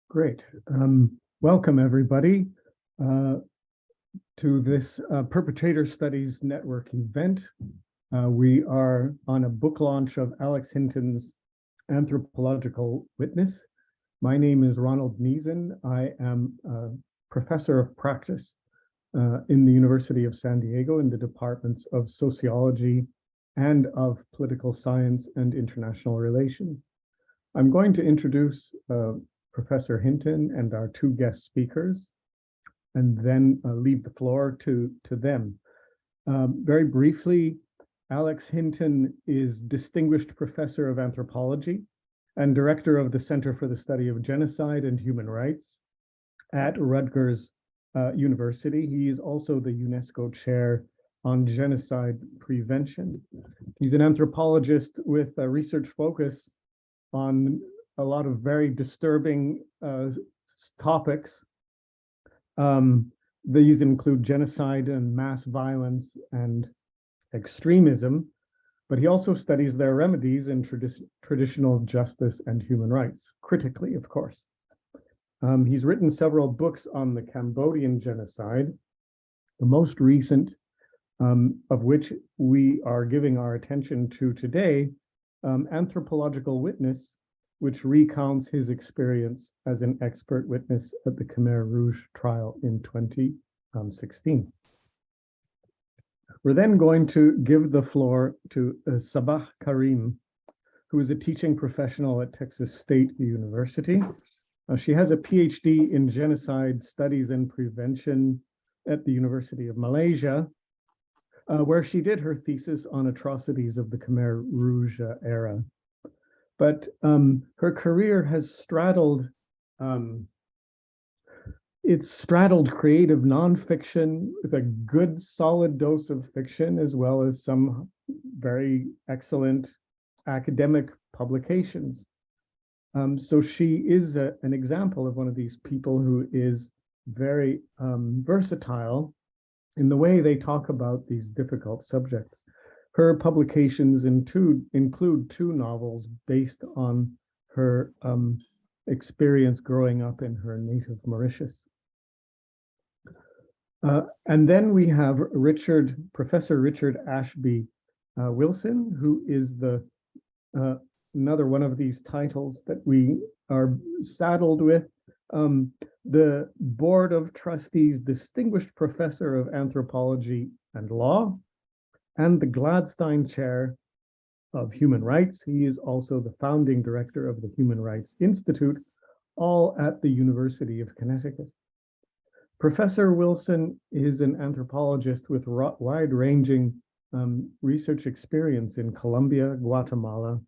Great. Welcome, everybody, to this Perpetrator Studies Network event. We are on a book launch of Alex Hinton's Anthropological Witness. My name is Ronald Niezen. I am a professor of practice in the University of San Diego in the departments of sociology and of political science and international relations. I'm going to introduce Professor Hinton and our two guest speakers, and then leave the floor to them. Very briefly, Alex Hinton is Distinguished Professor of Anthropology and Director of the Center for the Study of Genocide and Human Rights at Rutgers University. He is also the UNESCO Chair on Genocide Prevention. He's an anthropologist with a research focus on a lot of very disturbing topics. These include genocide and mass violence and extremism, but he also studies their remedies in traditional justice and human rights, critically, of course. He's written several books on the Cambodian genocide, the most recent of which we are giving our attention to today, Anthropological Witness, which recounts his experience as an expert witness at the Khmer Rouge trial in 2016. We're then going to give the floor to Sabah Carrim, who is a teaching professional at Texas State University. She has a PhD in genocide studies and prevention at the University of Malaysia, where she did her thesis on atrocities of the Khmer Rouge era. But her career has straddled, it's straddled creative nonfiction with a good solid dose of fiction, as well as some very excellent academic publications. So she is an example of one of these people who is very versatile in the way they talk about these difficult subjects. Her publications include two novels based on her experience growing up in her native Mauritius. And then we have Professor Richard Ashby Wilson, who is another one of these titles that we are saddled with. The Board of Trustees Distinguished Professor of Anthropology and Law, and the Gladstein Chair of Human Rights. He is also the founding director of the Human Rights Institute, all at the University of Connecticut. Professor Wilson is an anthropologist with wide-ranging research experience in Colombia, Guatemala,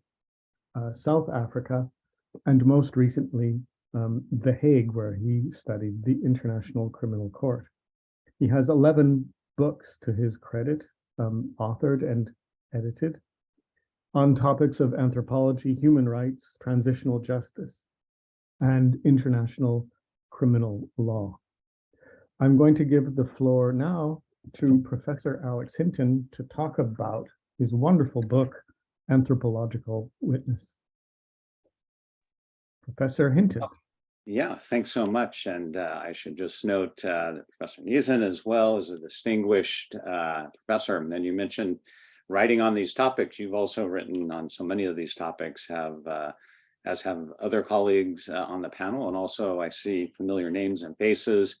South Africa, and most recently, The Hague, where he studied the International Criminal Court. He has 11 books to his credit, authored and edited, on topics of anthropology, human rights, transitional justice, and international criminal law. I'm going to give the floor now to Professor Alex Hinton to talk about his wonderful book, Anthropological Witness. Professor Hinton. Yeah, thanks so much. And I should just note that Professor Niezen, as well, is a distinguished professor. And then you mentioned writing on these topics. You've also written on so many of these topics, as have other colleagues on the panel. And also I see familiar names and faces.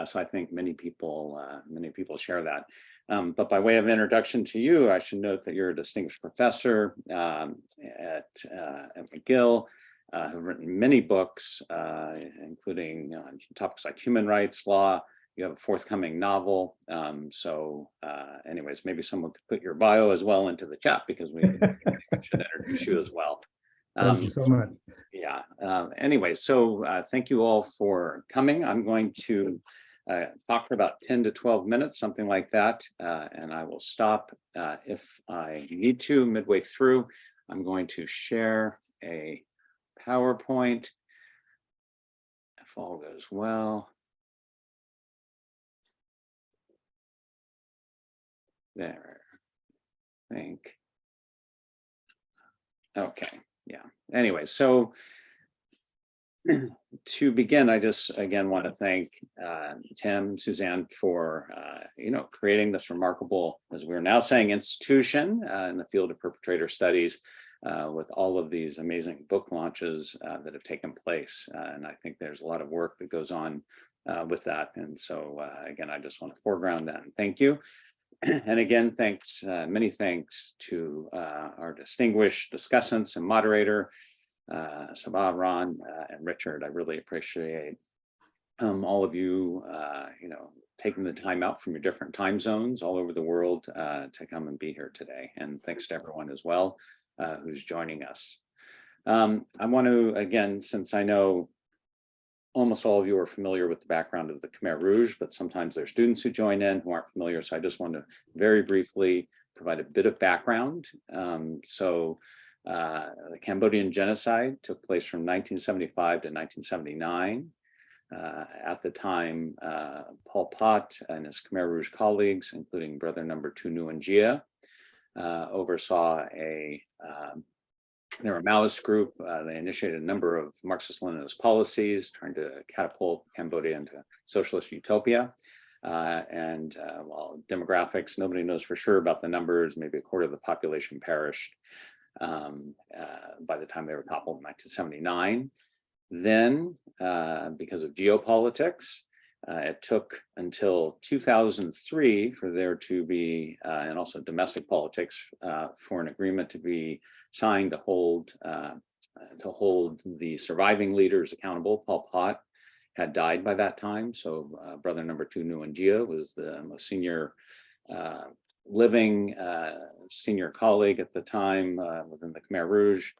So I think many people share that. But by way of introduction to you, I should note that you're a distinguished professor at McGill. Have written many books, including topics like human rights law. You have a forthcoming novel. Anyways, maybe someone could put your bio as well into the chat, because we should introduce you as well. Thank you so much. Yeah. Anyway, so thank you all for coming. I'm going to talk for about 10 to 12 minutes, something like that, and I will stop if I need to midway through. I'm going to share a PowerPoint, if all goes well. There, I think. Okay, yeah. Anyway, so To begin, I just again want to thank Tim and Suzanne for creating this remarkable, as we're now saying, institution in the field of perpetrator studies with all of these amazing book launches that have taken place. And I think there's a lot of work that goes on with that. And so again, I just want to foreground that and thank you. And again, thanks, many thanks to our distinguished discussants and moderator, Sabah, Ron, and Richard. I really appreciate all of you, taking the time out from your different time zones all over the world to come and be here today. And thanks to everyone as well who's joining us. I want to, again, since I know almost all of you are familiar with the background of the Khmer Rouge, but sometimes there's students who join in who aren't familiar. So I just want to very briefly provide a bit of background. The Cambodian genocide took place from 1975 to 1979. At the time, Pol Pot and his Khmer Rouge colleagues, including brother number 2 Nguyen Gia, oversaw they were a Maoist group. They initiated a number of Marxist-Leninist policies, trying to catapult Cambodia into socialist utopia. While demographics, nobody knows for sure about the numbers, maybe a quarter of the population perished by the time they were toppled in 1979. Then, because of geopolitics, it took until 2003 for there to be, and also domestic politics, for an agreement to be signed to hold the surviving leaders accountable. Pol Pot had died by that time, so brother number 2 Nguyen Gia was the most senior living senior colleague at the time within the Khmer Rouge.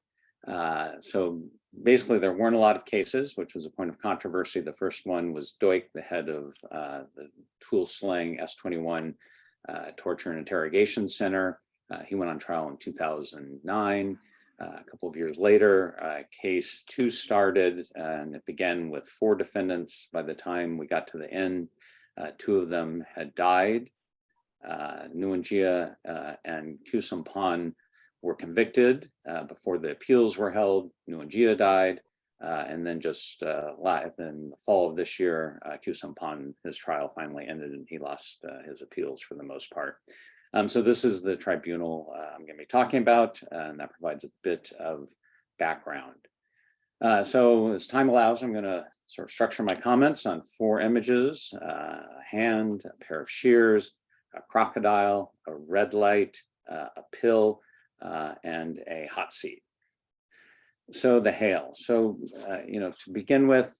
So basically, there weren't a lot of cases, which was a point of controversy. The first one was Doik, the head of the tool slaying S21 torture and interrogation center. He went on trial in 2009. A couple of years later, case 2 started, and it began with 4 defendants. By the time we got to the end, 2 of them had died. Nguyen Gia and Khieu Samphan were convicted before the appeals were held. Nguyen Gia died, and then just in the fall of this year, Khieu Samphan, his trial finally ended, and he lost his appeals for the most part. So this is the tribunal I'm going to be talking about, and that provides a bit of background. So as time allows, I'm going to sort of structure my comments on 4 images: a hand, a pair of shears, a crocodile, a red light, a pill, and a hot seat. So the hail. So, to begin with,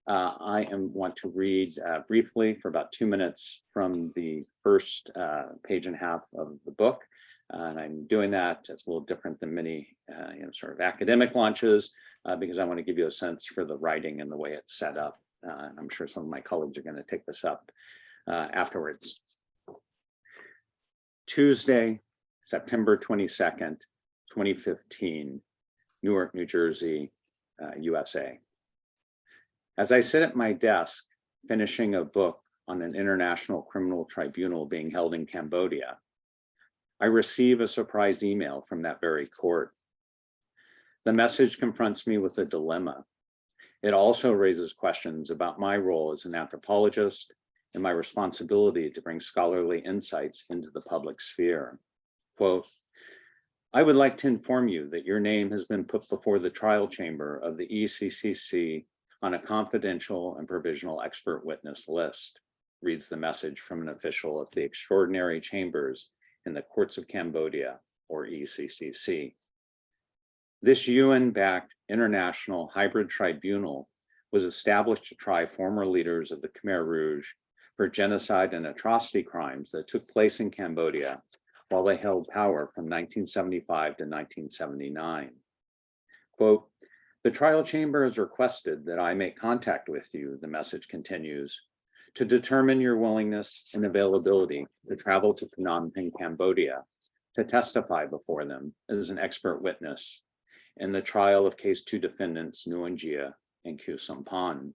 I want to read briefly for about 2 minutes from the first page and a half of the book. And I'm doing that. It's a little different than many, sort of academic launches, because I want to give you a sense for the writing and the way it's set up. And I'm sure some of my colleagues are going to take this up afterwards. Tuesday, September 22nd, 2015, Newark, New Jersey, USA. As I sit at my desk, finishing a book on an international criminal tribunal being held in Cambodia, I receive a surprise email from that very court. The message confronts me with a dilemma. It also raises questions about my role as an anthropologist and my responsibility to bring scholarly insights into the public sphere. Quote, I would like to inform you that your name has been put before the trial chamber of the ECCC on a confidential and provisional expert witness list, reads the message from an official of the extraordinary chambers in the courts of Cambodia, or ECCC. This UN-backed international hybrid tribunal was established to try former leaders of the Khmer Rouge for genocide and atrocity crimes that took place in Cambodia while they held power from 1975 to 1979. Quote, the trial chamber has requested that I make contact with you, the message continues, to determine your willingness and availability to travel to Phnom Penh, Cambodia, to testify before them as an expert witness in the trial of case 2 defendants, Nguyen Gia and Khieu Samphan.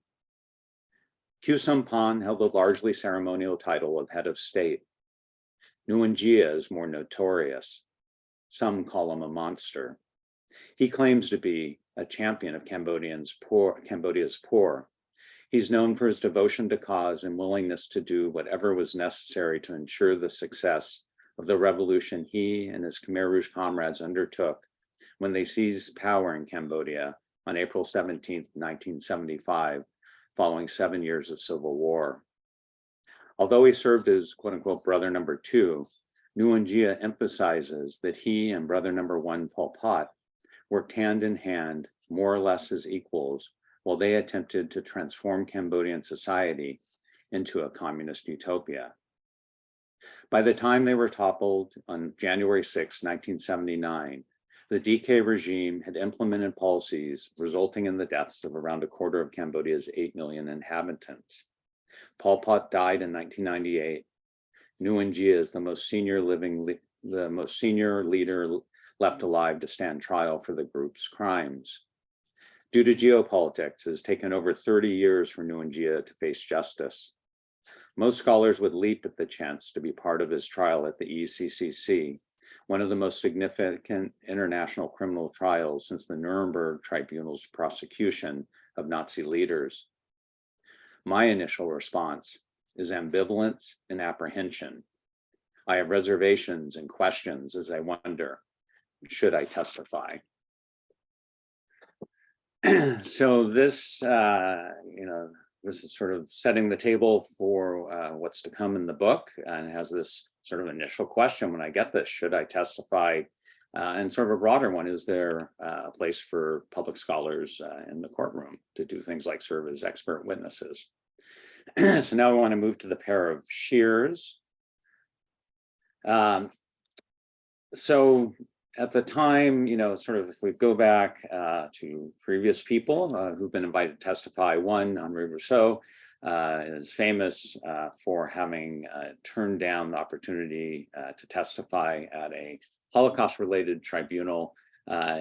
Khieu Samphan held the largely ceremonial title of head of state. Nguyen Gia is more notorious. Some call him a monster. He claims to be a champion of Cambodia's poor. He's known for his devotion to cause and willingness to do whatever was necessary to ensure the success of the revolution he and his Khmer Rouge comrades undertook when they seized power in Cambodia on April 17, 1975, following 7 years of civil war. Although he served as quote unquote brother number 2, Nguyen Gia emphasizes that he and brother number 1, Pol Pot, worked hand in hand, more or less as equals, while they attempted to transform Cambodian society into a communist utopia. By the time they were toppled on January 6, 1979, the DK regime had implemented policies resulting in the deaths of around a quarter of Cambodia's 8 million inhabitants. Pol Pot died in 1998. Nguyen Gia is the most senior leader left alive to stand trial for the group's crimes. Due to geopolitics, it has taken over 30 years for Nguyen Gia to face justice. Most scholars would leap at the chance to be part of his trial at the ECCC, one of the most significant international criminal trials since the Nuremberg Tribunal's prosecution of Nazi leaders. My initial response is ambivalence and apprehension. I have reservations and questions as I wonder, should I testify? So this, this is sort of setting the table for what's to come in the book, and has this sort of initial question when I get this: should I testify? And sort of a broader one: is there a place for public scholars in the courtroom to do things like serve as expert witnesses? So now I want to move to the pair of shears. So at the time, sort of if we go back to previous people who've been invited to testify, one, Henri Rousseau, is famous for having turned down the opportunity to testify at a Holocaust-related tribunal.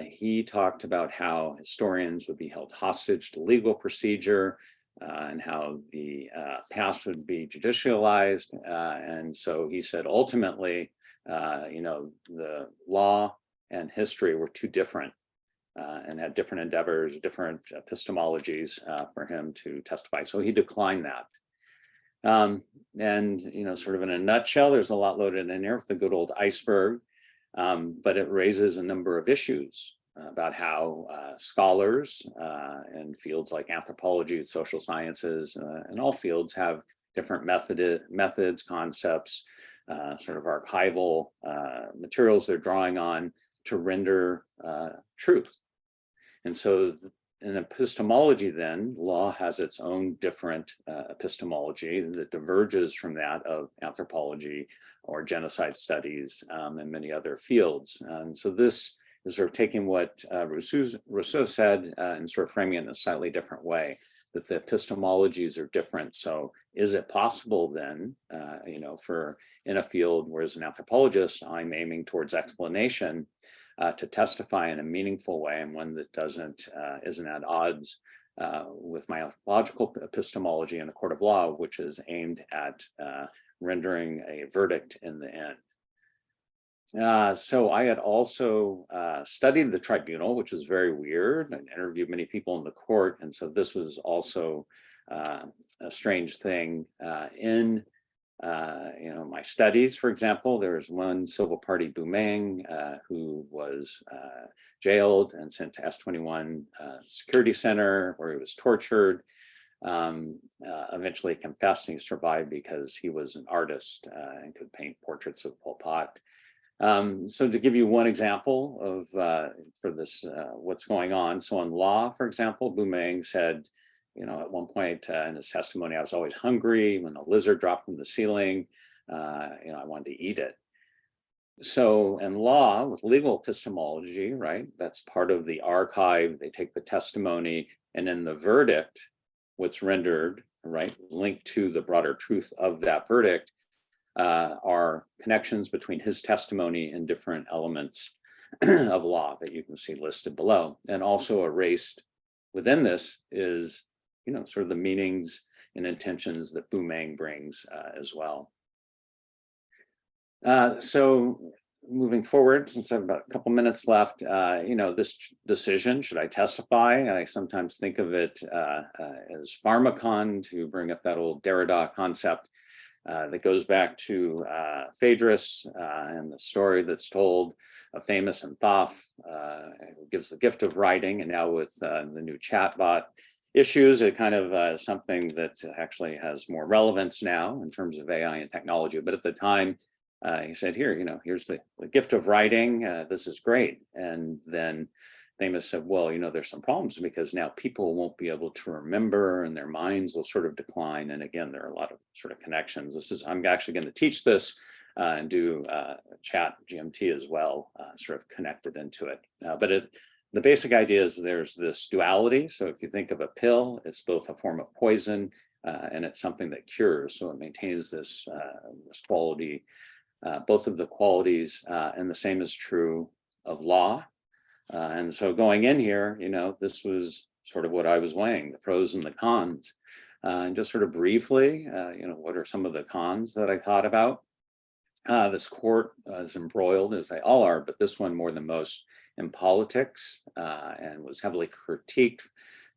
He talked about how historians would be held hostage to legal procedure and how the past would be judicialized. And so he said, ultimately, the law and history were too different and had different endeavors, different epistemologies for him to testify. So he declined that. And, sort of in a nutshell, there's a lot loaded in here with the good old iceberg, but it raises a number of issues about how scholars in fields like anthropology, social sciences, and all fields have different methods, concepts, sort of archival materials they're drawing on to render truth. And so in epistemology then, law has its own different epistemology that diverges from that of anthropology or genocide studies and many other fields. And so this is sort of taking what Rousseau said and sort of framing it in a slightly different way, that the epistemologies are different. So is it possible then, for in a field where as an anthropologist, I'm aiming towards explanation, to testify in a meaningful way, and one that isn't at odds with my anthropological epistemology in a court of law, which is aimed at rendering a verdict in the end. So I had also studied the tribunal, which was very weird, and interviewed many people in the court. And so this was also a strange thing in my studies. For example, there was one civil party Boumeng who was jailed and sent to S21 security center where he was tortured. Eventually confessed, and he survived because he was an artist and could paint portraits of Pol Pot. So to give you one example of for this, what's going on. So in law, for example, Boumeng said, at one point in his testimony, I was always hungry. When a lizard dropped from the ceiling, I wanted to eat it. So in law, with legal epistemology, right, that's part of the archive. They take the testimony, and in the verdict, what's rendered, right, linked to the broader truth of that verdict, are connections between his testimony and different elements of law that you can see listed below. And also erased within this is, sort of the meanings and intentions that Boumeng brings as well. So moving forward, since I have about a couple minutes left, this decision, should I testify? I sometimes think of it as pharmacon, to bring up that old Derrida concept that goes back to Phaedrus and the story that's told of Thamus and Thoth, who gives the gift of writing. And now with the new chatbot issues, it kind of is something that actually has more relevance now in terms of AI and technology. But at the time, he said, here's the gift of writing. This is great. And then Thamus said, well, there's some problems, because now people won't be able to remember, and their minds will sort of decline. And again, there are a lot of sort of connections. I'm actually going to teach this and do chat GMT as well, sort of connected into it. But the basic idea is there's this duality. So if you think of a pill, it's both a form of poison and it's something that cures. So it maintains this quality, both of the qualities, and the same is true of law. And so going in here, this was sort of what I was weighing, the pros and the cons. And just sort of briefly, what are some of the cons that I thought about? This court is embroiled, as they all are, but this one more than most, in politics, and was heavily critiqued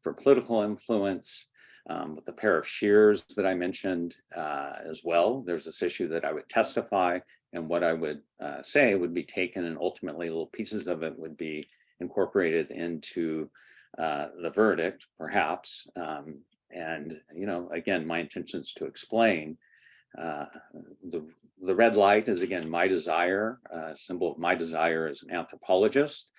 for political influence. With the pair of shears that I mentioned as well, there's this issue that I would testify, and what I would say would be taken, and ultimately little pieces of it would be incorporated into the verdict, perhaps. And again, my intention is to explain. The red light is, again, my desire, symbol of my desire as an anthropologist,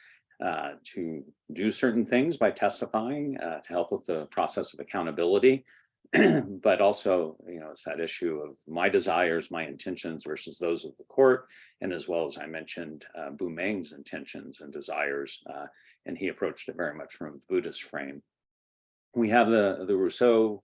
to do certain things by testifying to help with the process of accountability. But also, it's that issue of my desires, my intentions versus those of the court, and as well as I mentioned, Bu Meng's intentions and desires, and he approached it very much from a Buddhist frame. We have the Rousseau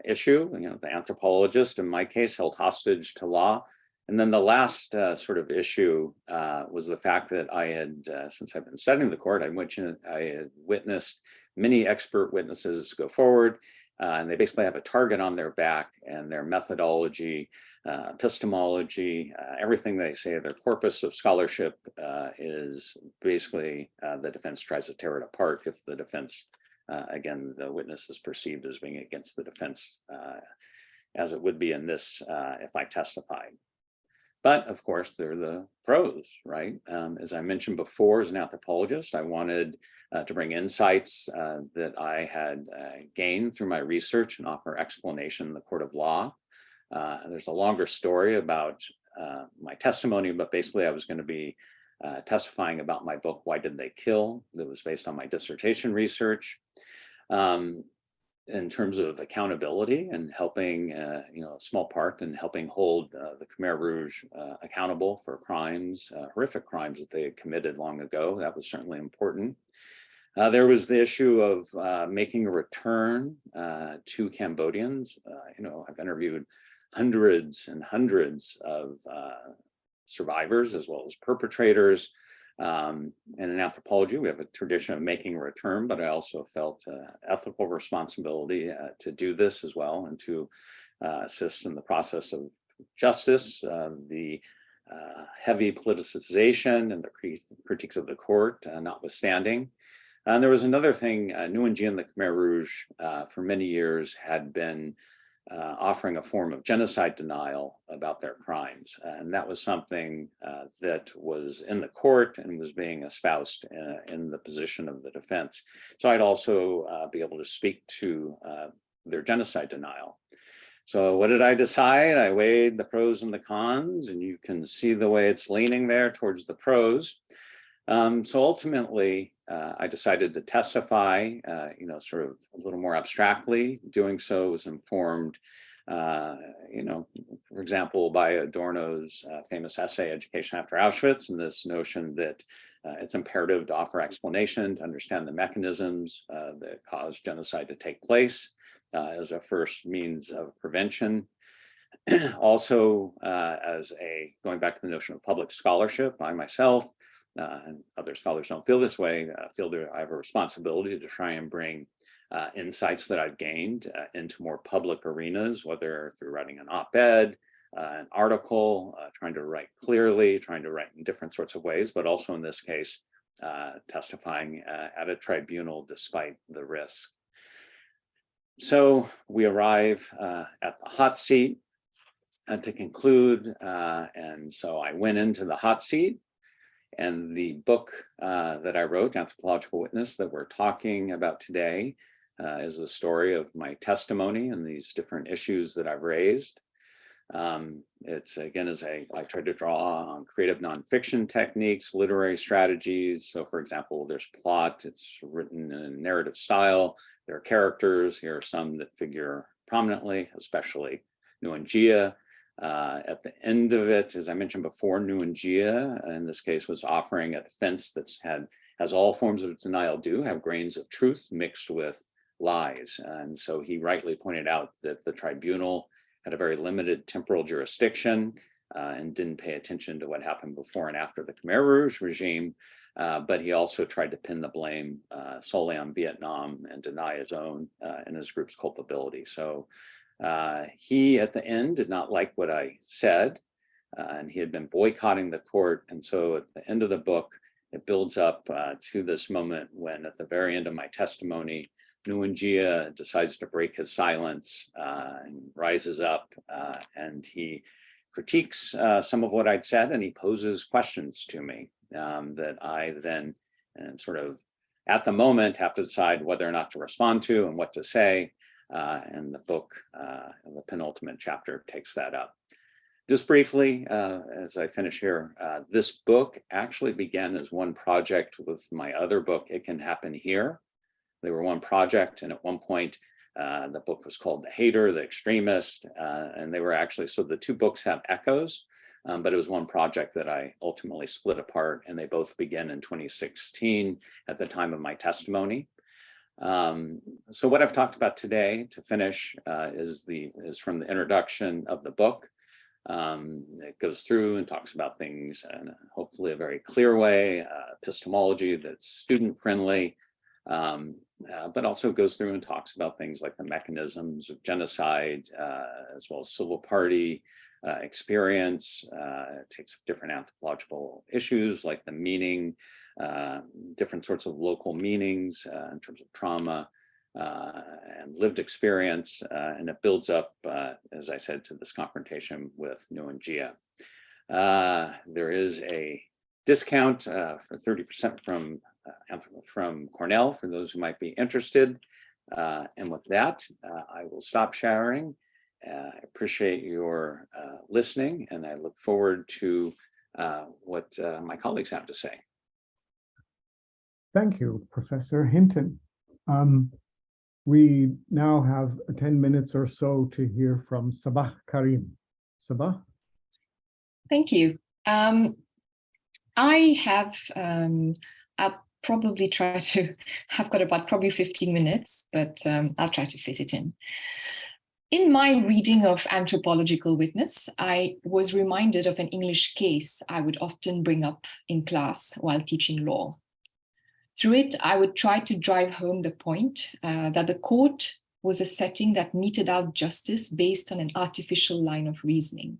issue, the anthropologist, in my case, held hostage to law. And then the last sort of issue was the fact that I had, since I've been studying the court, I had witnessed many expert witnesses go forward, and they basically have a target on their back, and their methodology, epistemology, everything they say, their corpus of scholarship is basically the defense tries to tear it apart if the defense, again, the witness is perceived as being against the defense, as it would be in this if I testified. But of course, there are the pros, right? As I mentioned before, as an anthropologist, I wanted to bring insights that I had gained through my research and offer explanation in the court of law. There's a longer story about my testimony, but basically I was going to be testifying about my book, Why Did They Kill? That was based on my dissertation research. In terms of accountability and helping, a small part in helping hold the Khmer Rouge accountable for crimes, horrific crimes that they had committed long ago. That was certainly important. There was the issue of making a return to Cambodians. I've interviewed hundreds and hundreds of survivors as well as perpetrators. And in anthropology, we have a tradition of making a return, but I also felt ethical responsibility to do this as well, and to assist in the process of justice, the heavy politicization and the critiques of the court notwithstanding. And there was another thing, Nguyen and the Khmer Rouge for many years had been offering a form of genocide denial about their crimes. And that was something that was in the court and was being espoused in the position of the defense. So I'd also be able to speak to their genocide denial. So what did I decide? I weighed the pros and the cons, and you can see the way it's leaning there towards the pros. So ultimately, I decided to testify, sort of a little more abstractly. Doing so was informed, for example, by Adorno's famous essay, Education After Auschwitz, and this notion that it's imperative to offer explanation, to understand the mechanisms that caused genocide to take place as a first means of prevention. Also, going back to the notion of public scholarship, I myself, and other scholars don't feel this way, feel that I have a responsibility to try and bring insights that I've gained into more public arenas, whether through writing an op-ed, an article, trying to write clearly, trying to write in different sorts of ways, but also in this case, testifying at a tribunal despite the risk. So we arrive at the hot seat to conclude, and so I went into the hot seat, and the book that I wrote, Anthropological Witness, that we're talking about today, is the story of my testimony and these different issues that I've raised. It's again, as I tried to draw on creative nonfiction techniques, literary strategies. So for example, there's plot, it's written in a narrative style. There are characters, here are some that figure prominently, especially Nguyen Gia. At the end of it, as I mentioned before, Nguyen Gia, in this case, was offering a defense that's as all forms of denial do, have grains of truth mixed with lies. And so he rightly pointed out that the tribunal had a very limited temporal jurisdiction and didn't pay attention to what happened before and after the Khmer Rouge regime, but he also tried to pin the blame solely on Vietnam and deny his own and his group's culpability. So he, at the end, did not like what I said, and he had been boycotting the court. And so at the end of the book, it builds up to this moment when, at the very end of my testimony, Nguyen Gia decides to break his silence and rises up, and he critiques some of what I'd said, and he poses questions to me that I then sort of, at the moment, have to decide whether or not to respond to and what to say. And the book, the penultimate chapter, takes that up. Just briefly, as I finish here, this book actually began as one project with my other book, It Can Happen Here. They were one project, and at one point, the book was called The Hater, The Extremist, and they were actually, so the two books have echoes, but it was one project that I ultimately split apart, and they both began in 2016 at the time of my testimony. So what I've talked about today, to finish, is from the introduction of the book. It goes through and talks about things in hopefully a very clear way, epistemology that's student-friendly, but also goes through and talks about things like the mechanisms of genocide, as well as civil party experience. It takes different anthropological issues like the meaning, different sorts of local meanings in terms of trauma and lived experience, and it builds up, as I said, to this confrontation with Nguyen Gia. There is a discount for 30% from Cornell for those who might be interested. And with that, I will stop sharing. I appreciate your listening, and I look forward to what my colleagues have to say. Thank you, Professor Hinton. We now have 10 minutes or so to hear from Sabah Carrim. Sabah? Thank you. I have, I'll probably try to, I've got about probably 15 minutes, but I'll try to fit it in. In my reading of Anthropological Witness, I was reminded of an English case I would often bring up in class while teaching law. Through it, I would try to drive home the point that the court was a setting that meted out justice based on an artificial line of reasoning.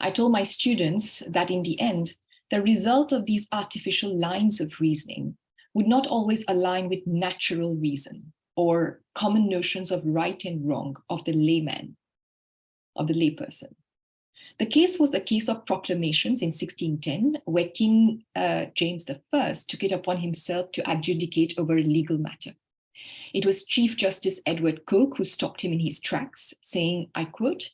I told my students that in the end, the result of these artificial lines of reasoning would not always align with natural reason or common notions of right and wrong of the layman, of the layperson. The case was the case of proclamations in 1610, where King James I took it upon himself to adjudicate over a legal matter. It was Chief Justice Edward Coke who stopped him in his tracks, saying, I quote,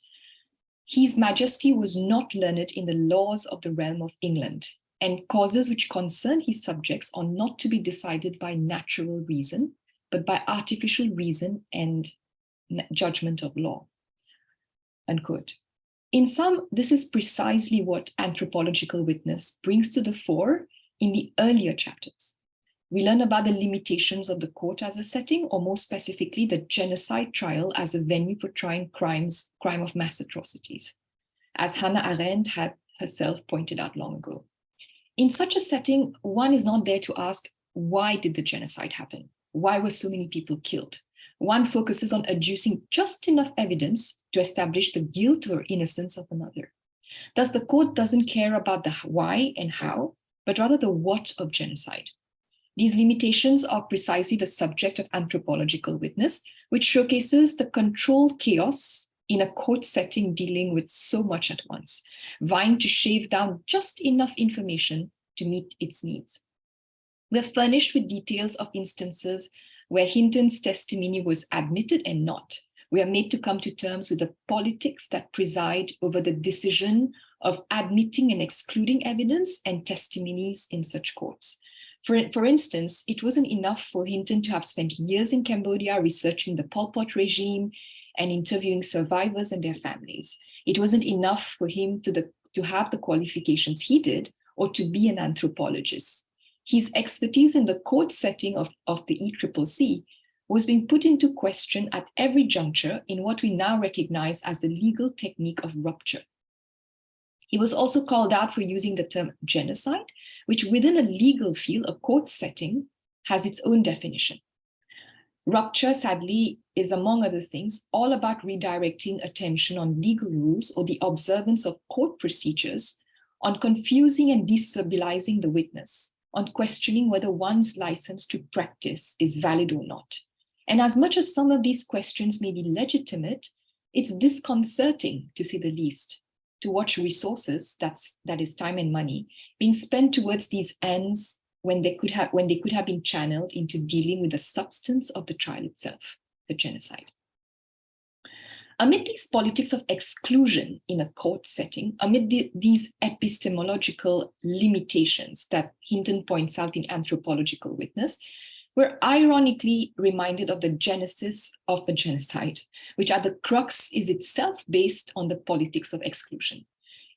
"His Majesty was not learned in the laws of the realm of England, and causes which concern his subjects are not to be decided by natural reason, but by artificial reason and judgment of law." Unquote. In sum, this is precisely what Anthropological Witness brings to the fore in the earlier chapters. We learn about the limitations of the court as a setting, or more specifically, the genocide trial as a venue for trying crime of mass atrocities, as Hannah Arendt had herself pointed out long ago. In such a setting, one is not there to ask, why did the genocide happen? Why were so many people killed? One focuses on adducing just enough evidence to establish the guilt or innocence of another. Thus, the court doesn't care about the why and how, but rather the what of genocide. These limitations are precisely the subject of anthropological witness, which showcases the controlled chaos in a court setting dealing with so much at once, vying to shave down just enough information to meet its needs. We're furnished with details of instances where Hinton's testimony was admitted and not. We are made to come to terms with the politics that preside over the decision of admitting and excluding evidence and testimonies in such courts. For instance, it wasn't enough for Hinton to have spent years in Cambodia researching the Pol Pot regime and interviewing survivors and their families. It wasn't enough for him to have the qualifications he did or to be an anthropologist. His expertise in the court setting of the ECCC was being put into question at every juncture in what we now recognize as the legal technique of rupture. He was also called out for using the term genocide, which within a legal field, a court setting, has its own definition. Rupture, sadly, is, among other things, all about redirecting attention on legal rules or the observance of court procedures, on confusing and destabilizing the witness, on questioning whether one's license to practice is valid or not. And as much as some of these questions may be legitimate, it's disconcerting, to say the least, to watch resources, that is time and money, being spent towards these ends when they could have been channeled into dealing with the substance of the trial itself, the genocide. Amid these politics of exclusion in a court setting, amid these epistemological limitations that Hinton points out in Anthropological Witness, we're ironically reminded of the genesis of a genocide, which at the crux is itself based on the politics of exclusion.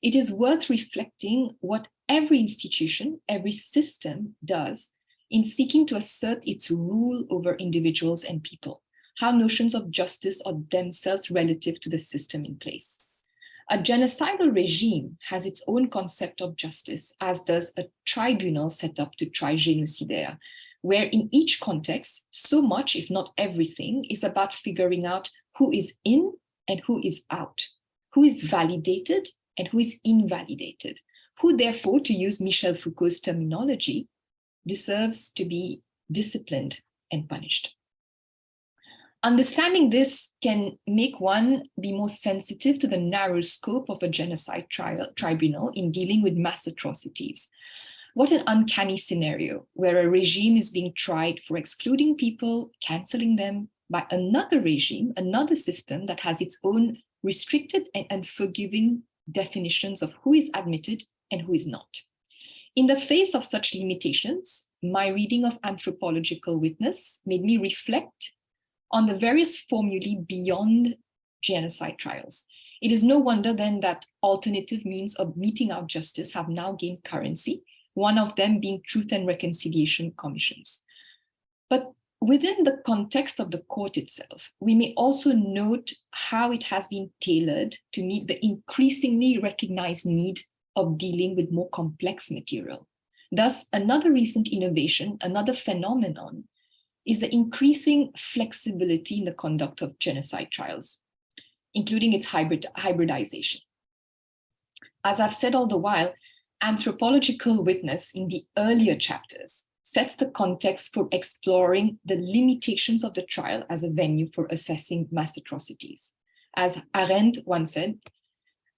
It is worth reflecting what every institution, every system does in seeking to assert its rule over individuals and people, how notions of justice are themselves relative to the system in place. A genocidal regime has its own concept of justice, as does a tribunal set up to try génocidaires, where in each context, so much, if not everything, is about figuring out who is in and who is out, who is validated and who is invalidated, who therefore, to use Michel Foucault's terminology, deserves to be disciplined and punished. Understanding this can make one be more sensitive to the narrow scope of a genocide tribunal in dealing with mass atrocities. What an uncanny scenario where a regime is being tried for excluding people, canceling them, by another regime, another system that has its own restricted and unforgiving definitions of who is admitted and who is not. In the face of such limitations, my reading of Anthropological Witness made me reflect on the various formulae beyond genocide trials. It is no wonder then that alternative means of meting out justice have now gained currency, one of them being Truth and Reconciliation Commissions. But within the context of the court itself, we may also note how it has been tailored to meet the increasingly recognized need of dealing with more complex material. Thus, another recent innovation, another phenomenon, is the increasing flexibility in the conduct of genocide trials, including its hybridization. As I've said all the while, Anthropological Witness in the earlier chapters sets the context for exploring the limitations of the trial as a venue for assessing mass atrocities. As Arendt once said,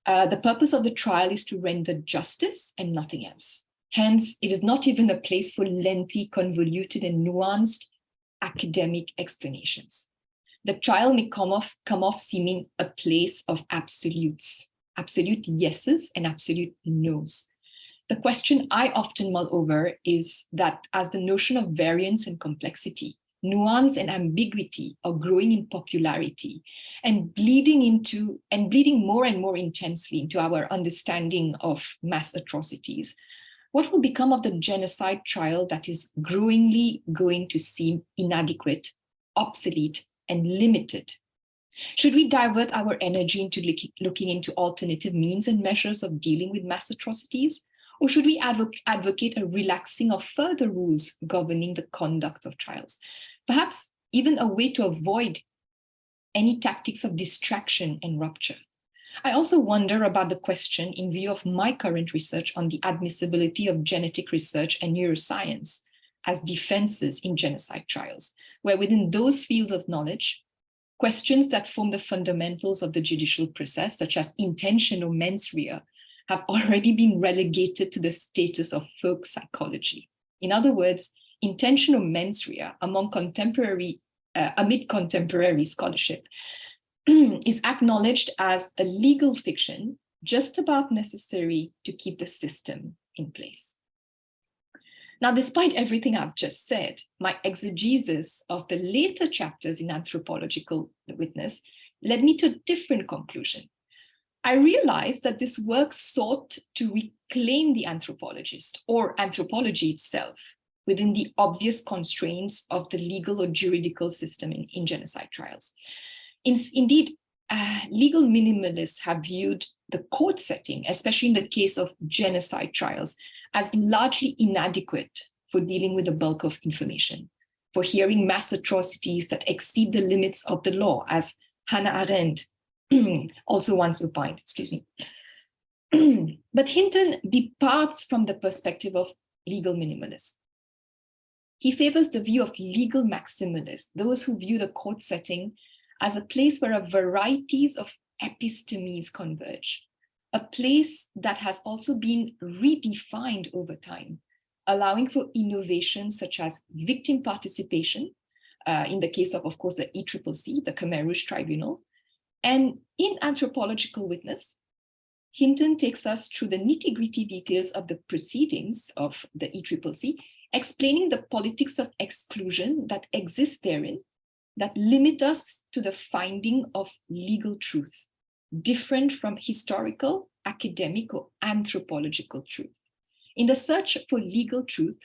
the purpose of the trial is to render justice and nothing else. Hence, it is not even a place for lengthy, convoluted, and nuanced academic explanations. The trial may come off seeming a place of absolutes, absolute yeses and absolute nos. The question I often mull over is that as the notion of variance and complexity, nuance and ambiguity are growing in popularity and bleeding more and more intensely into our understanding of mass atrocities, what will become of the genocide trial that is growingly going to seem inadequate, obsolete, and limited? Should we divert our energy into looking into alternative means and measures of dealing with mass atrocities? Or should we advocate a relaxing of further rules governing the conduct of trials? Perhaps even a way to avoid any tactics of distraction and rupture. I also wonder about the question in view of my current research on the admissibility of genetic research and neuroscience as defenses in genocide trials, where within those fields of knowledge, questions that form the fundamentals of the judicial process, such as intention or mens rea, have already been relegated to the status of folk psychology. In other words, intention or mens rea amid contemporary scholarship is acknowledged as a legal fiction just about necessary to keep the system in place. Now, despite everything I've just said, my exegesis of the later chapters in Anthropological Witness led me to a different conclusion. I realized that this work sought to reclaim the anthropologist or anthropology itself within the obvious constraints of the legal or juridical system in genocide trials. Indeed, legal minimalists have viewed the court setting, especially in the case of genocide trials, as largely inadequate for dealing with the bulk of information, for hearing mass atrocities that exceed the limits of the law, as Hannah Arendt also once opined, excuse me. But Hinton departs from the perspective of legal minimalists. He favors the view of legal maximalists, those who view the court setting as a place where a varieties of epistemes converge, a place that has also been redefined over time, allowing for innovations such as victim participation, in the case of course, the ECCC, the Khmer Rouge Tribunal. And in Anthropological Witness, Hinton takes us through the nitty-gritty details of the proceedings of the ECCC, explaining the politics of exclusion that exists therein, that limit us to the finding of legal truth, different from historical, academic, or anthropological truth. In the search for legal truth,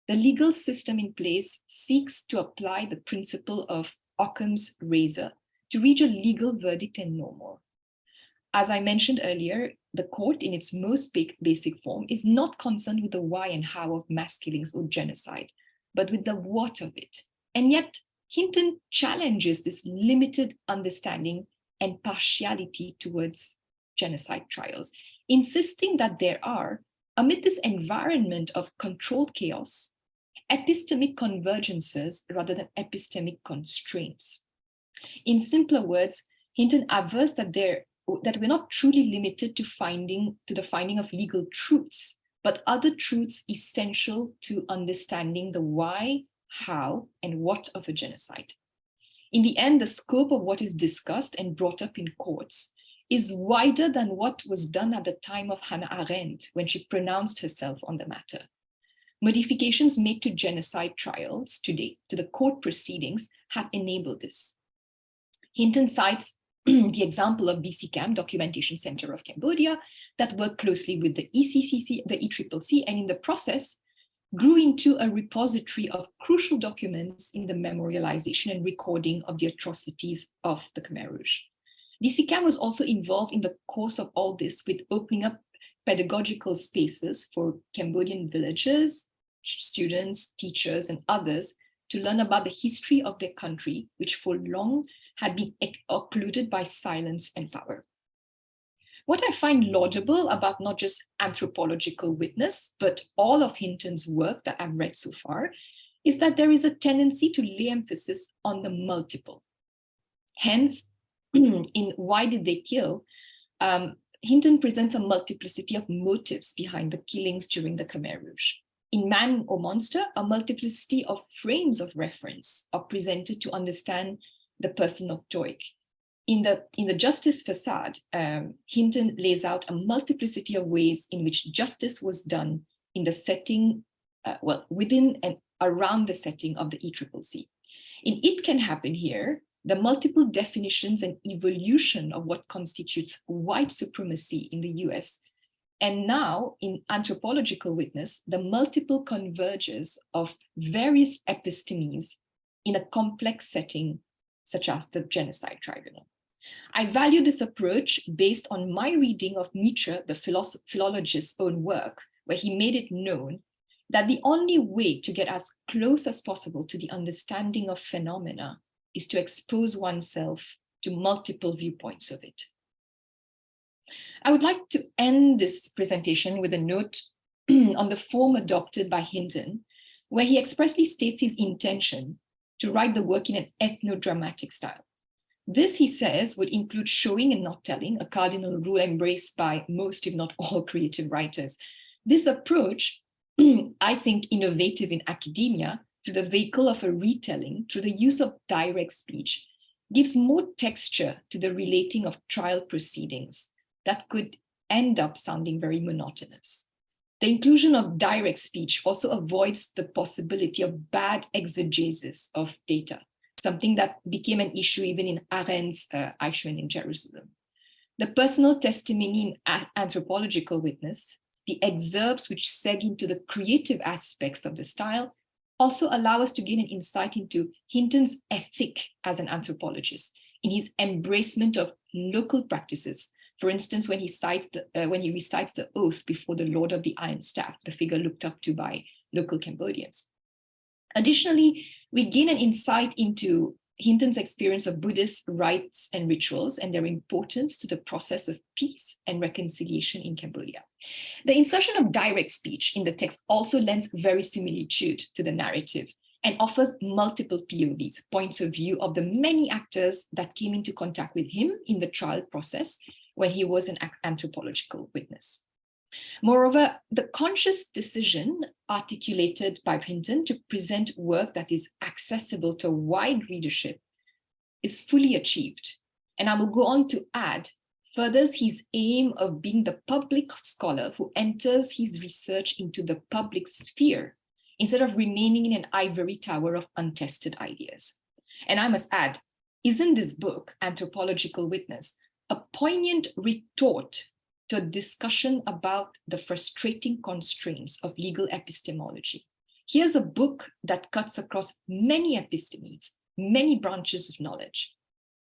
the legal system in place seeks to apply the principle of Occam's razor to reach a legal verdict and no more. As I mentioned earlier, the court in its most basic form is not concerned with the why and how of mass killings or genocide, but with the what of it. And yet, Hinton challenges this limited understanding and partiality towards genocide trials, insisting that there are, amid this environment of controlled chaos, epistemic convergences rather than epistemic constraints. In simpler words, Hinton avers that we're not truly limited to the finding of legal truths, but other truths essential to understanding the why, how, and what of a genocide. In the end, the scope of what is discussed and brought up in courts is wider than what was done at the time of Hannah Arendt when she pronounced herself on the matter. Modifications made to genocide trials today, to the court proceedings, have enabled this. Hinton cites the example of DCCAM, Documentation Center of Cambodia, that worked closely with the ECCC, the ECCC, and in the process grew into a repository of crucial documents in the memorialization and recording of the atrocities of the Khmer Rouge. DCCAM was also involved in the course of all this with opening up pedagogical spaces for Cambodian villagers, students, teachers, and others to learn about the history of their country, which for long had been occluded by silence and power. What I find laudable about not just Anthropological Witness, but all of Hinton's work that I've read so far, is that there is a tendency to lay emphasis on the multiple. Hence, in Why Did They Kill, Hinton presents a multiplicity of motives behind the killings during the Khmer Rouge. In Man or Monster, a multiplicity of frames of reference are presented to understand the person of Toik. In the justice facade, Hinton lays out a multiplicity of ways in which justice was done in the setting, within and around the setting of the ECCC. In It Can Happen Here, the multiple definitions and evolution of what constitutes white supremacy in the US, and now in Anthropological Witness, the multiple converges of various epistemes in a complex setting such as the Genocide Tribunal. I value this approach based on my reading of Nietzsche, the philologist's own work, where he made it known that the only way to get as close as possible to the understanding of phenomena is to expose oneself to multiple viewpoints of it. I would like to end this presentation with a note on the form adopted by Hinton, where he expressly states his intention to write the work in an ethnodramatic style. This, he says, would include showing and not telling, a cardinal rule embraced by most, if not all, creative writers. This approach, I think, innovative in academia, through the vehicle of a retelling, through the use of direct speech, gives more texture to the relating of trial proceedings that could end up sounding very monotonous. The inclusion of direct speech also avoids the possibility of bad exegesis of data, something that became an issue even in Arendt's Eichmann in Jerusalem. The personal testimony in Anthropological Witness, the excerpts which seg into the creative aspects of the style, also allow us to gain an insight into Hinton's ethic as an anthropologist, in his embracement of local practices. For instance, when he recites the oath before the Lord of the Iron Staff, the figure looked up to by local Cambodians. Additionally, we gain an insight into Hinton's experience of Buddhist rites and rituals and their importance to the process of peace and reconciliation in Cambodia. The insertion of direct speech in the text also lends very similitude to the narrative and offers multiple POVs, points of view of the many actors that came into contact with him in the trial process when he was an anthropological witness. Moreover, the conscious decision articulated by Hinton to present work that is accessible to a wide readership is fully achieved. And I will go on to add, furthers his aim of being the public scholar who enters his research into the public sphere instead of remaining in an ivory tower of untested ideas. And I must add, isn't this book, Anthropological Witness, a poignant retort to a discussion about the frustrating constraints of legal epistemology? Here's a book that cuts across many epistemes, many branches of knowledge,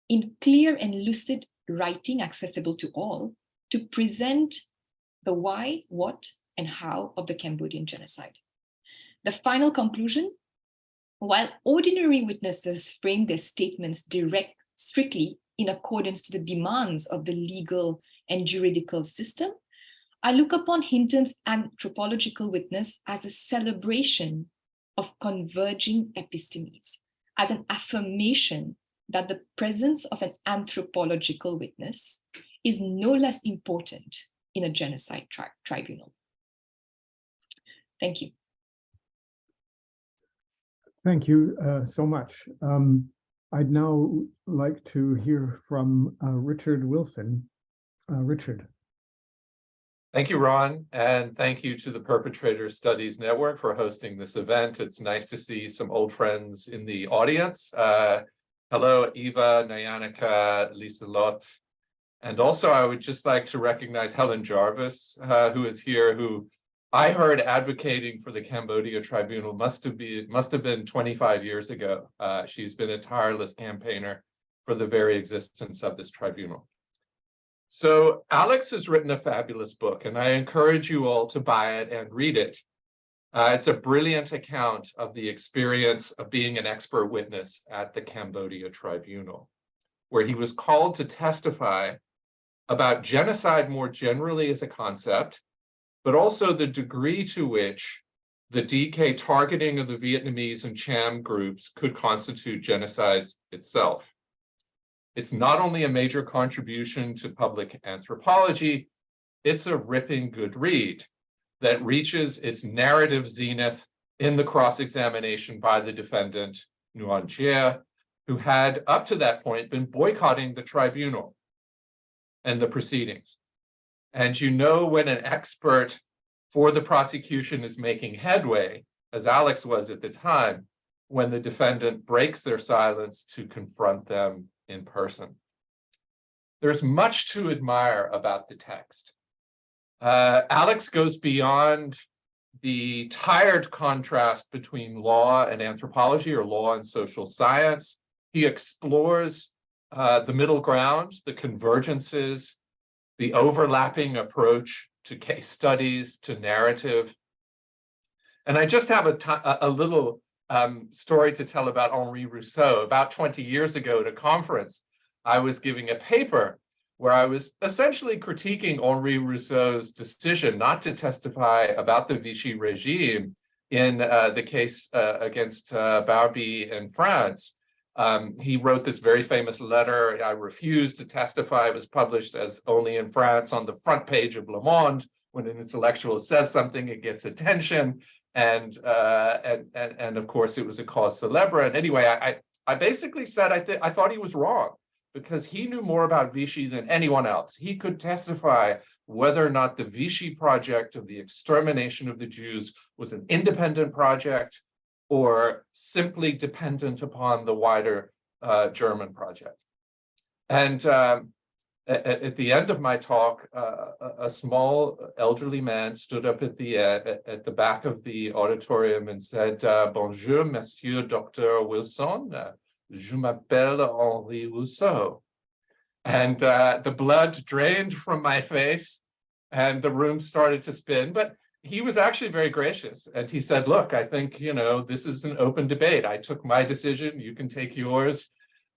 in clear and lucid writing accessible to all, to present the why, what, and how of the Cambodian genocide. The final conclusion, while ordinary witnesses frame their statements strictly in accordance to the demands of the legal and juridical system, I look upon Hinton's Anthropological Witness as a celebration of converging epistemes, as an affirmation that the presence of an anthropological witness is no less important in a genocide tribunal. Thank you. Thank you so much. I'd now like to hear from Richard Wilson. Richard. Thank you, Ron, and thank you to the Perpetrator Studies Network for hosting this event. It's nice to see some old friends in the audience. Hello, Eva, Nyanika, Lisa Lott. And also, I would just like to recognize Helen Jarvis, who is here, who I heard advocating for the Cambodia Tribunal must have been 25 years ago. She's been a tireless campaigner for the very existence of this tribunal. So Alex has written a fabulous book, and I encourage you all to buy it and read it. It's a brilliant account of the experience of being an expert witness at the Cambodia Tribunal, where he was called to testify about genocide more generally as a concept, but also the degree to which the DK targeting of the Vietnamese and Cham groups could constitute genocide itself. It's not only a major contribution to public anthropology, it's a ripping good read that reaches its narrative zenith in the cross-examination by the defendant, Nguyen Chea, who had up to that point been boycotting the tribunal and the proceedings. And you know when an expert for the prosecution is making headway, as Alex was at the time, when the defendant breaks their silence to confront them in person. There's much to admire about the text. Alex goes beyond the tired contrast between law and anthropology, or law and social science. He explores the middle ground, the convergences, the overlapping approach to case studies, to narrative. And I just have a little story to tell about Henri Rousseau. About 20 years ago at a conference, I was giving a paper where I was essentially critiquing Henri Rousseau's decision not to testify about the Vichy regime in the case against Barbie in France. He wrote this very famous letter, I refused to testify. It was published as only in France on the front page of Le Monde. When an intellectual says something, it gets attention. And of course, it was a cause célèbre. And anyway, I basically said I thought he was wrong, because he knew more about Vichy than anyone else. He could testify whether or not the Vichy project of the extermination of the Jews was an independent project or simply dependent upon the wider German project. And at the end of my talk, a small elderly man stood up at the back of the auditorium and said, "Bonjour, Monsieur Dr. Wilson. Je m'appelle Henri Rousseau." And the blood drained from my face and the room started to spin. But he was actually very gracious. And he said, "Look, I think, this is an open debate. I took my decision. You can take yours."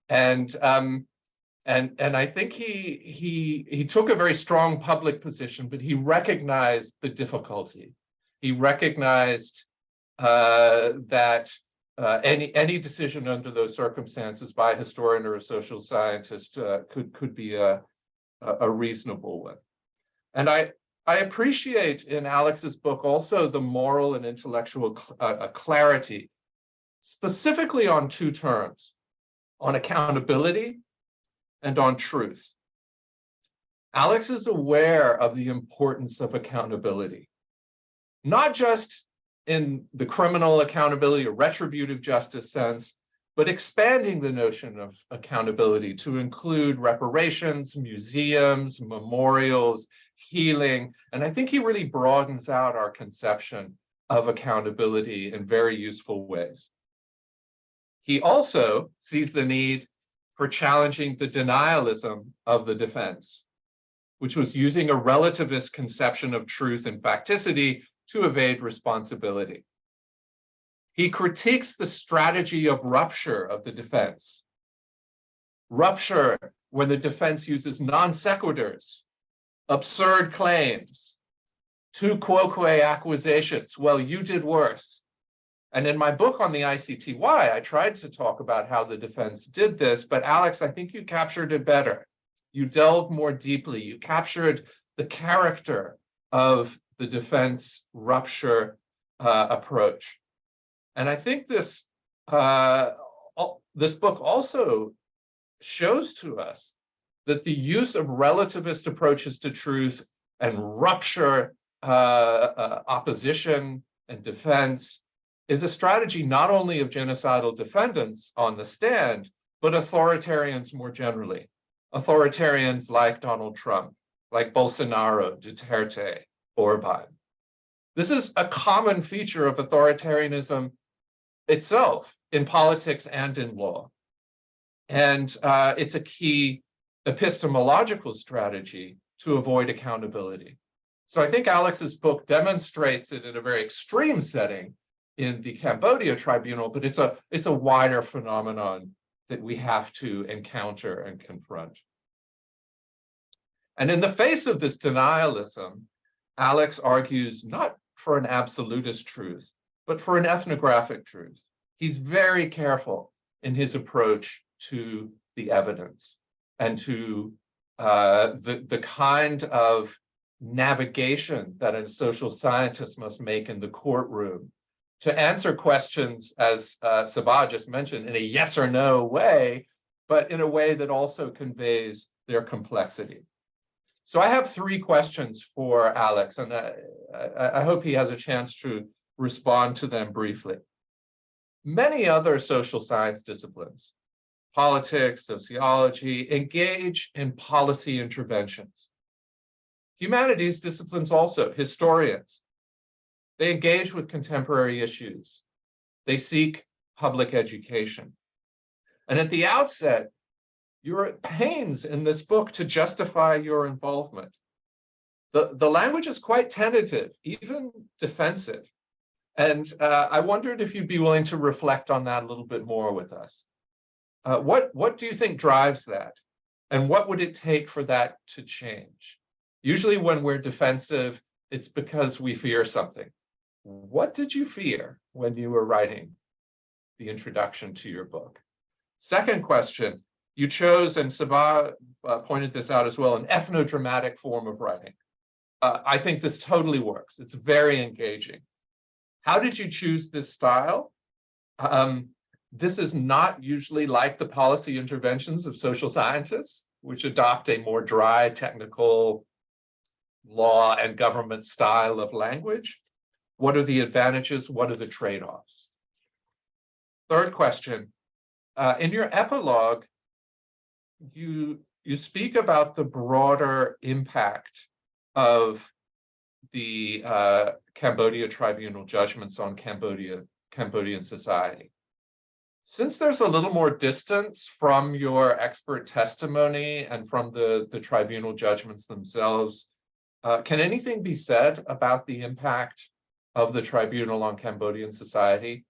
And I think he took a very strong public position, but he recognized the difficulty. He recognized that any decision under those circumstances by a historian or a social scientist could be a reasonable one. And I appreciate in Alex's book also the moral and intellectual clarity, specifically on two terms, on accountability and on truth. Alex is aware of the importance of accountability, not just in the criminal accountability or retributive justice sense, but expanding the notion of accountability to include reparations, museums, memorials, healing. And I think he really broadens out our conception of accountability in very useful ways. He also sees the need for challenging the denialism of the defense, which was using a relativist conception of truth and facticity to evade responsibility. He critiques the strategy of rupture of the defense. Rupture when the defense uses non sequiturs, absurd claims, tu quoque accusations. Well, you did worse. And in my book on the ICTY, I tried to talk about how the defense did this, but Alex, I think you captured it better. You delved more deeply. You captured the character of the defense rupture approach. And I think this book also shows to us that the use of relativist approaches to truth and rupture opposition and defense is a strategy not only of genocidal defendants on the stand, but authoritarians more generally. Authoritarians like Donald Trump, like Bolsonaro, Duterte, Orban. This is a common feature of authoritarianism itself in politics and in law. And it's a key epistemological strategy to avoid accountability. So I think Alex's book demonstrates it in a very extreme setting in the Cambodia Tribunal, but it's a wider phenomenon that we have to encounter and confront. And in the face of this denialism, Alex argues not for an absolutist truth, but for an ethnographic truth. He's very careful in his approach to the evidence and to the kind of navigation that a social scientist must make in the courtroom to answer questions, as Sabah just mentioned, in a yes or no way, but in a way that also conveys their complexity. So I have three questions for Alex, and I hope he has a chance to respond to them briefly. Many other social science disciplines, politics, sociology, engage in policy interventions. Humanities disciplines also, historians, they engage with contemporary issues. They seek public education. And at the outset, you're at pains in this book to justify your involvement. The language is quite tentative, even defensive. And I wondered if you'd be willing to reflect on that a little bit more with us. What do you think drives that? And what would it take for that to change? Usually when we're defensive, it's because we fear something. What did you fear when you were writing the introduction to your book? Second question, you chose, and Sabah pointed this out as well, an ethnodramatic form of writing. I think this totally works. It's very engaging. How did you choose this style? This is not usually like the policy interventions of social scientists, which adopt a more dry, technical law and government style of language. What are the advantages? What are the trade-offs? Third question, in your epilogue, you speak about the broader impact of the Cambodia Tribunal judgments on Cambodian society. Since there's a little more distance from your expert testimony and from the tribunal judgments themselves, can anything be said about the impact of the tribunal on Cambodian society?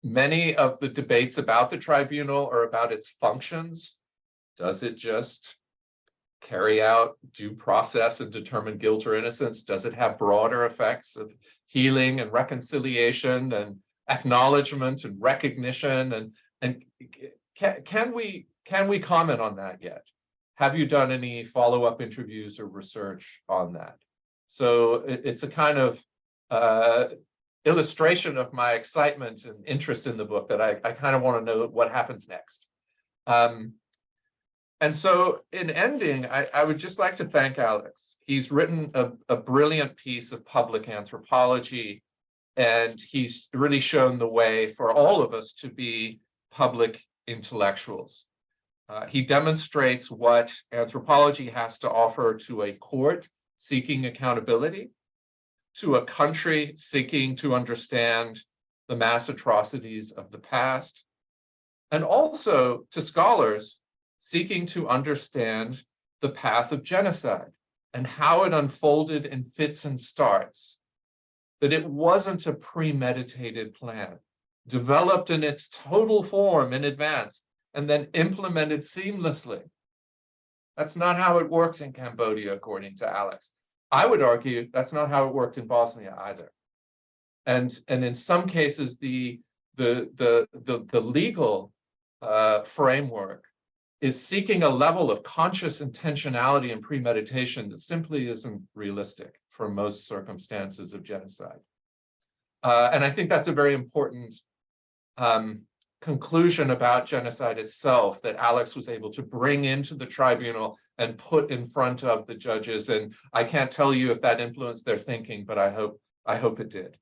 Many of the debates about the tribunal are about its functions. Does it just carry out due process and determine guilt or innocence? Does it have broader effects of healing and reconciliation and acknowledgement and recognition? And can we comment on that yet? Have you done any follow-up interviews or research on that? So it's a kind of illustration of my excitement and interest in the book that I kind of want to know what happens next. And so in ending, I would just like to thank Alex. He's written a brilliant piece of public anthropology, and he's really shown the way for all of us to be public intellectuals. He demonstrates what anthropology has to offer to a court seeking accountability, to a country seeking to understand the mass atrocities of the past, and also to scholars seeking to understand the path of genocide and how it unfolded in fits and starts, that it wasn't a premeditated plan, developed in its total form in advance, and then implemented seamlessly. That's not how it works in Cambodia, according to Alex. I would argue that's not how it worked in Bosnia either. And in some cases, the legal framework is seeking a level of conscious intentionality and premeditation that simply isn't realistic for most circumstances of genocide. And I think that's a very important conclusion about genocide itself that Alex was able to bring into the tribunal and put in front of the judges. And I can't tell you if that influenced their thinking, but I hope it did.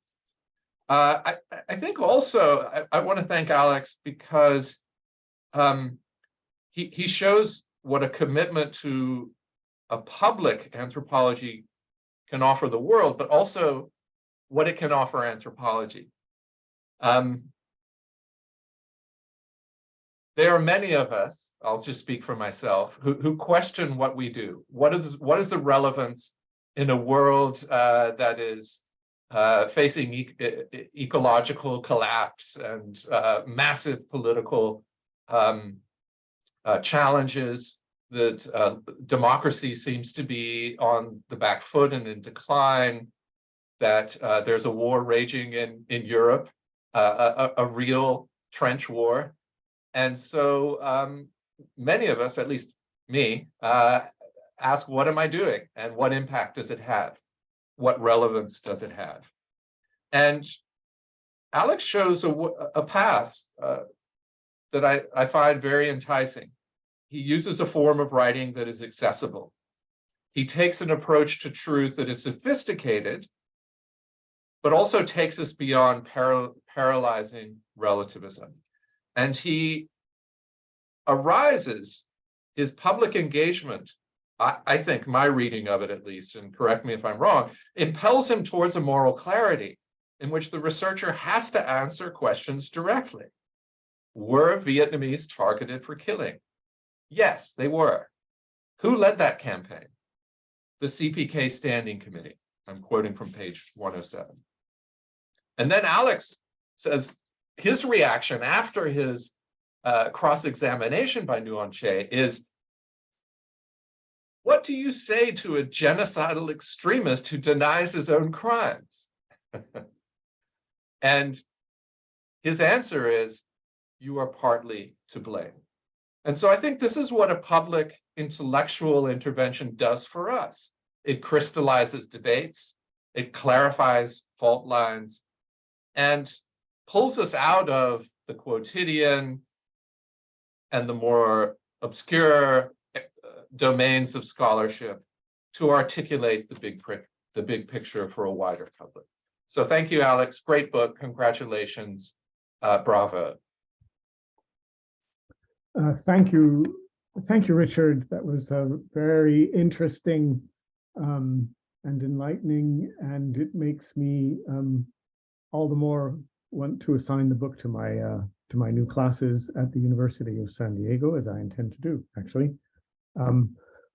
I think also I want to thank Alex because he shows what a commitment to a public anthropology can offer the world, but also what it can offer anthropology. There are many of us, I'll just speak for myself, who question what we do. What is the relevance in a world that is facing ecological collapse and massive political challenges, that democracy seems to be on the back foot and in decline, that there's a war raging in Europe, a real trench war. And so many of us, at least me, ask, what am I doing? And what impact does it have? What relevance does it have? And Alex shows a path that I find very enticing. He uses a form of writing that is accessible. He takes an approach to truth that is sophisticated, but also takes us beyond paralyzing relativism. And he arises, his public engagement, I think my reading of it at least, and correct me if I'm wrong, impels him towards a moral clarity in which the researcher has to answer questions directly. Were Vietnamese targeted for killing? Yes, they were. Who led that campaign? The CPK Standing Committee. I'm quoting from page 107. And then Alex says his reaction after his cross-examination by Nguyen Che is, what do you say to a genocidal extremist who denies his own crimes? And his answer is, you are partly to blame. And so I think this is what a public intellectual intervention does for us. It crystallizes debates, it clarifies fault lines, and pulls us out of the quotidian and the more obscure domains of scholarship to articulate the big picture for a wider public. So thank you, Alex. Great book. Congratulations. Bravo. Thank you. Thank you, Richard. That was very interesting and enlightening, and it makes me all the more want to assign the book to my new classes at the University of San Diego, as I intend to do, actually.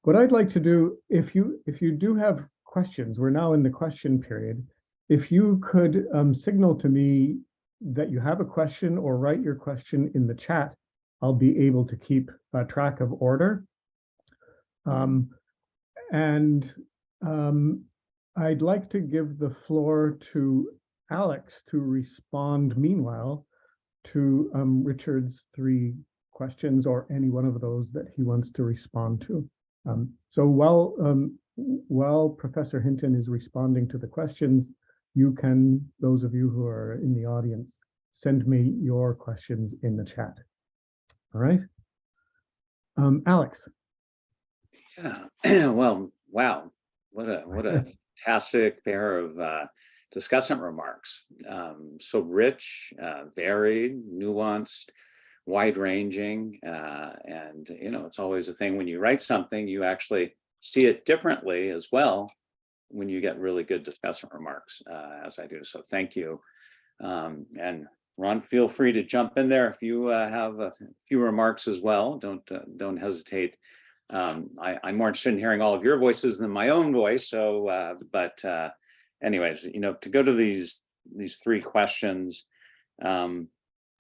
What I'd like to do, if you do have questions, we're now in the question period. If you could signal to me that you have a question or write your question in the chat, I'll be able to keep track of order. I'd like to give the floor to Alex to respond meanwhile to Richard's 3 questions, or any one of those that he wants to respond to. So while Professor Hinton is responding to the questions, you can, those of you who are in the audience, send me your questions in the chat. All right. Alex. Yeah. Well, wow. What a fantastic pair of discussant remarks. So rich, varied, nuanced, wide-ranging, and it's always a thing when you write something, you actually see it differently as well when you get really good discussant remarks, as I do. So thank you. And Ron, feel free to jump in there if you have a few remarks as well. Don't hesitate. I'm more interested in hearing all of your voices than my own voice. So, anyways, to go to these 3 questions,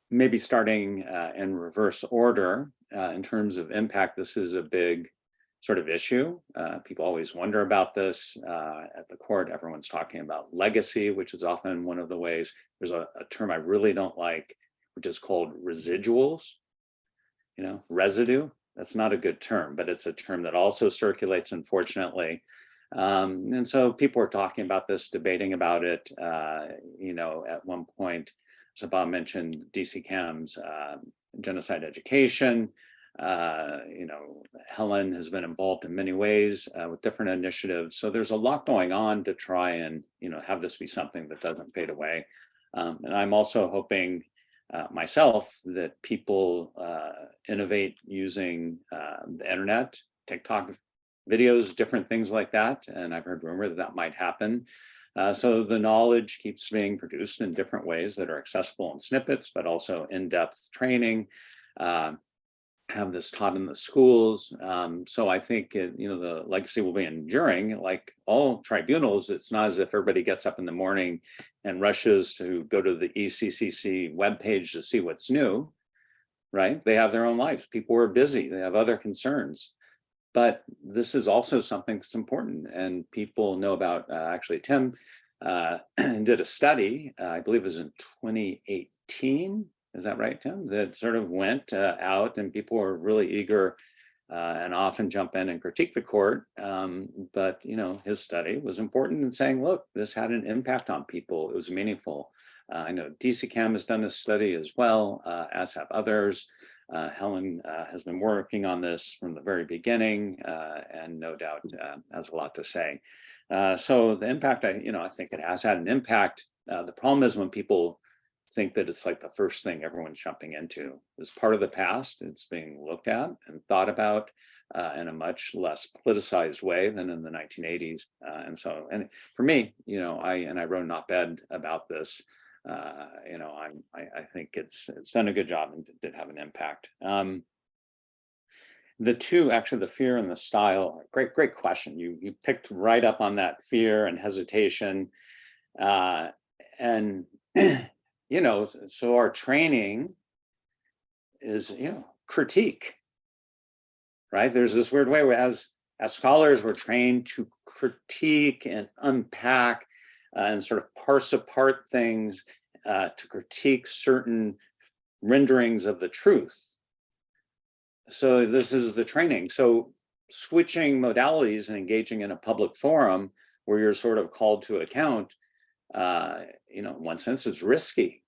maybe starting in reverse order in terms of impact. This is a big sort of issue. People always wonder about this at the court. Everyone's talking about legacy, which is often one of the ways. There's a term I really don't like, which is called residuals. Residue. That's not a good term, but it's a term that also circulates, unfortunately. And so people are talking about this, debating about it. At one point, Sabah mentioned DCCAM's genocide education. Helen has been involved in many ways with different initiatives. So there's a lot going on to try and, have this be something that doesn't fade away. And I'm also hoping myself that people innovate using the internet, TikTok videos, different things like that. And I've heard rumor that might happen. So the knowledge keeps being produced in different ways that are accessible in snippets, but also in-depth training. Have this taught in the schools. So I think, the legacy will be enduring. Like all tribunals, it's not as if everybody gets up in the morning and rushes to go to the ECCC webpage to see what's new, right? They have their own lives. People are busy. They have other concerns. But this is also something that's important. And people know about, actually, Tim did a study, I believe it was in 2018. Is that right, Tim? That sort of went out, and people were really eager and often jump in and critique the court. But his study was important in saying, look, this had an impact on people. It was meaningful. I know DCCAM has done a study as well, as have others. Helen has been working on this from the very beginning, and no doubt has a lot to say. So the impact, I think it has had an impact. The problem is when people think that it's like the first thing everyone's jumping into. It's part of the past. It's being looked at and thought about in a much less politicized way than in the 1980s. And for me, I wrote an op-ed about this. I think it's done a good job and did have an impact. The two, actually, the fear and the style, great question. You picked right up on that fear and hesitation. And, so our training is, critique, right? There's this weird way where as scholars, we're trained to critique and unpack and sort of parse apart things to critique certain renderings of the truth. So this is the training. So switching modalities and engaging in a public forum where you're sort of called to account, in one sense, is risky,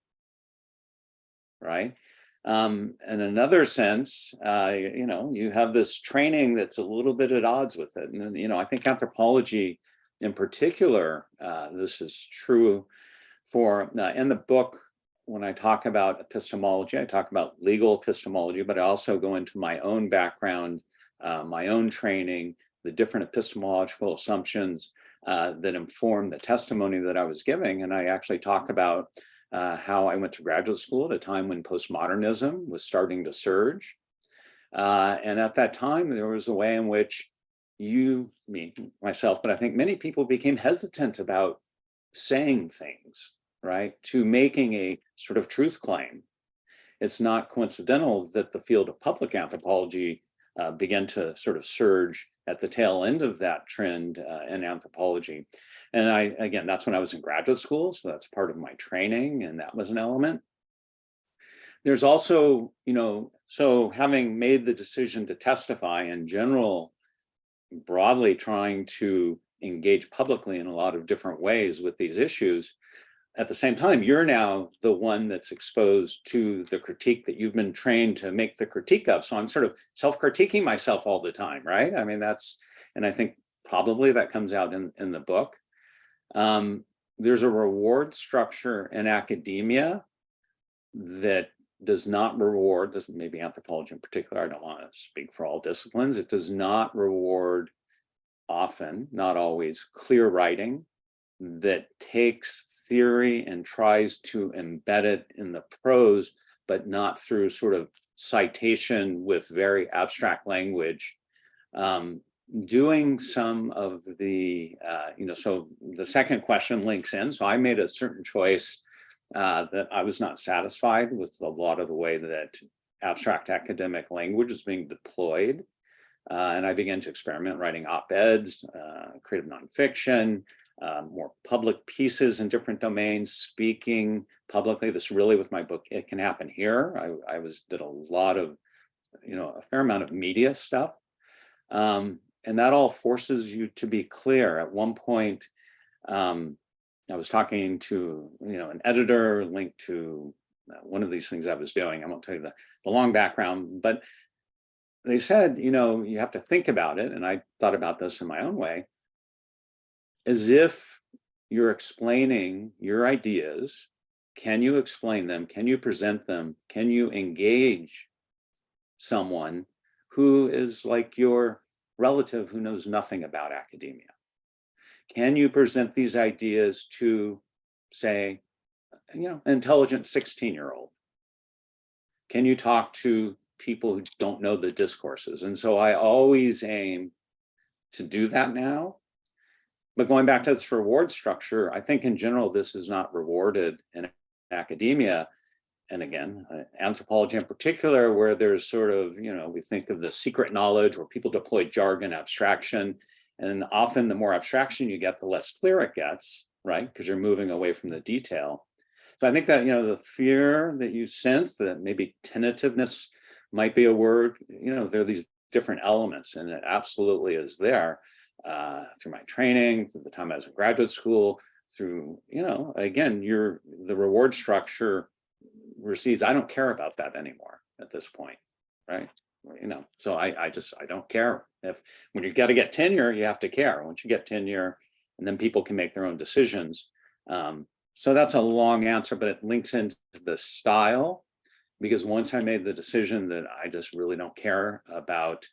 right? In another sense, you have this training that's a little bit at odds with it. And, I think anthropology in particular, this is true for, in the book, when I talk about epistemology, I talk about legal epistemology, but I also go into my own background, my own training, the different epistemological assumptions that inform the testimony that I was giving. And I actually talk about how I went to graduate school at a time when postmodernism was starting to surge. And at that time, there was a way in which me, myself, but I think many people became hesitant about saying things, right, to making a sort of truth claim. It's not coincidental that the field of public anthropology began to sort of surge at the tail end of that trend in anthropology. And again, that's when I was in graduate school, so that's part of my training, and that was an element. There's also, so having made the decision to testify in general, broadly trying to engage publicly in a lot of different ways with these issues, at the same time, you're now the one that's exposed to the critique that you've been trained to make the critique of. So I'm sort of self-critiquing myself all the time, right? I mean, and I think probably that comes out in the book. There's a reward structure in academia that does not reward, this maybe anthropology in particular, I don't want to speak for all disciplines, it does not reward often, not always, clear writing that takes theory and tries to embed it in the prose, but not through sort of citation with very abstract language. Doing some of the, so the second question links in. So I made a certain choice that I was not satisfied with a lot of the way that abstract academic language is being deployed. And I began to experiment writing op-eds, creative nonfiction, more public pieces in different domains, speaking publicly. This really, with my book, It Can Happen Here. I did a lot of, a fair amount of media stuff. And that all forces you to be clear. At one point, I was talking to, an editor linked to one of these things I was doing. I won't tell you the long background, but they said, you have to think about it. And I thought about this in my own way, as if you're explaining your ideas. Can you explain them? Can you present them? Can you engage someone who is like your relative who knows nothing about academia? Can you present these ideas to, say, an intelligent 16-year-old? Can you talk to people who don't know the discourses? And so I always aim to do that now. But going back to this reward structure, I think in general, this is not rewarded in academia. And again, anthropology in particular, where there's sort of, we think of the secret knowledge where people deploy jargon, abstraction, and often the more abstraction you get, the less clear it gets, right? Because you're moving away from the detail. So I think that, the fear that you sense, that maybe tentativeness might be a word, there are these different elements, and it absolutely is there through my training, through the time I was in graduate school, through, again, the reward structure recedes. I don't care about that anymore at this point, right? So I don't care. When you got to get tenure, you have to care. Once you get tenure, and then people can make their own decisions. So that's a long answer, but it links into the style, because once I made the decision that I just really don't care about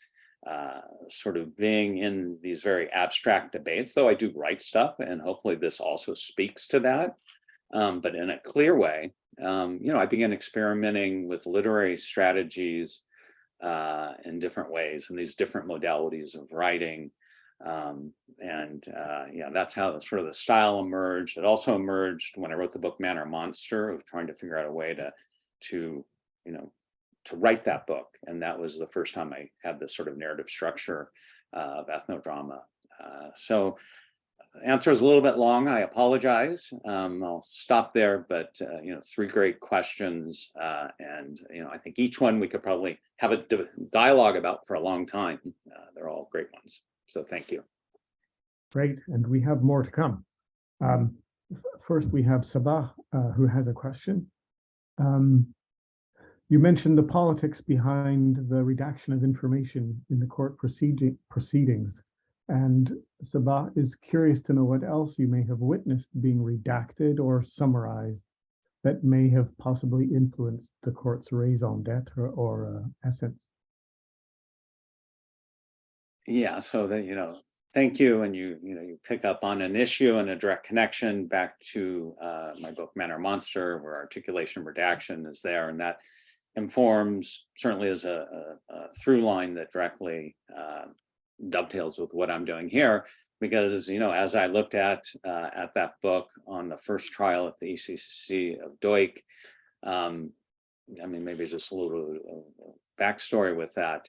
sort of being in these very abstract debates, though I do write stuff, and hopefully this also speaks to that, but in a clear way. I began experimenting with literary strategies in different ways and these different modalities of writing. Yeah, that's how sort of the style emerged. It also emerged when I wrote the book Man or Monster, of trying to figure out a way to write that book. And that was the first time I had this sort of narrative structure of ethnodrama. So the answer is a little bit long. I apologize. I'll stop there, but three great questions. And I think each one we could probably have a dialogue about for a long time. They're all great ones. So thank you. Great, and we have more to come. First, we have Sabah, who has a question. You mentioned the politics behind the redaction of information in the court proceedings, and Sabah is curious to know what else you may have witnessed being redacted or summarized that may have possibly influenced the court's raison d'etre or essence. Yeah, so that thank you, and you pick up on an issue and a direct connection back to my book Man or Monster, where articulation redaction is there, and that informs, certainly as a through line that directly dovetails with what I'm doing here, because as I looked at that book on the first trial at the ECC of Doik, maybe just a little backstory with that.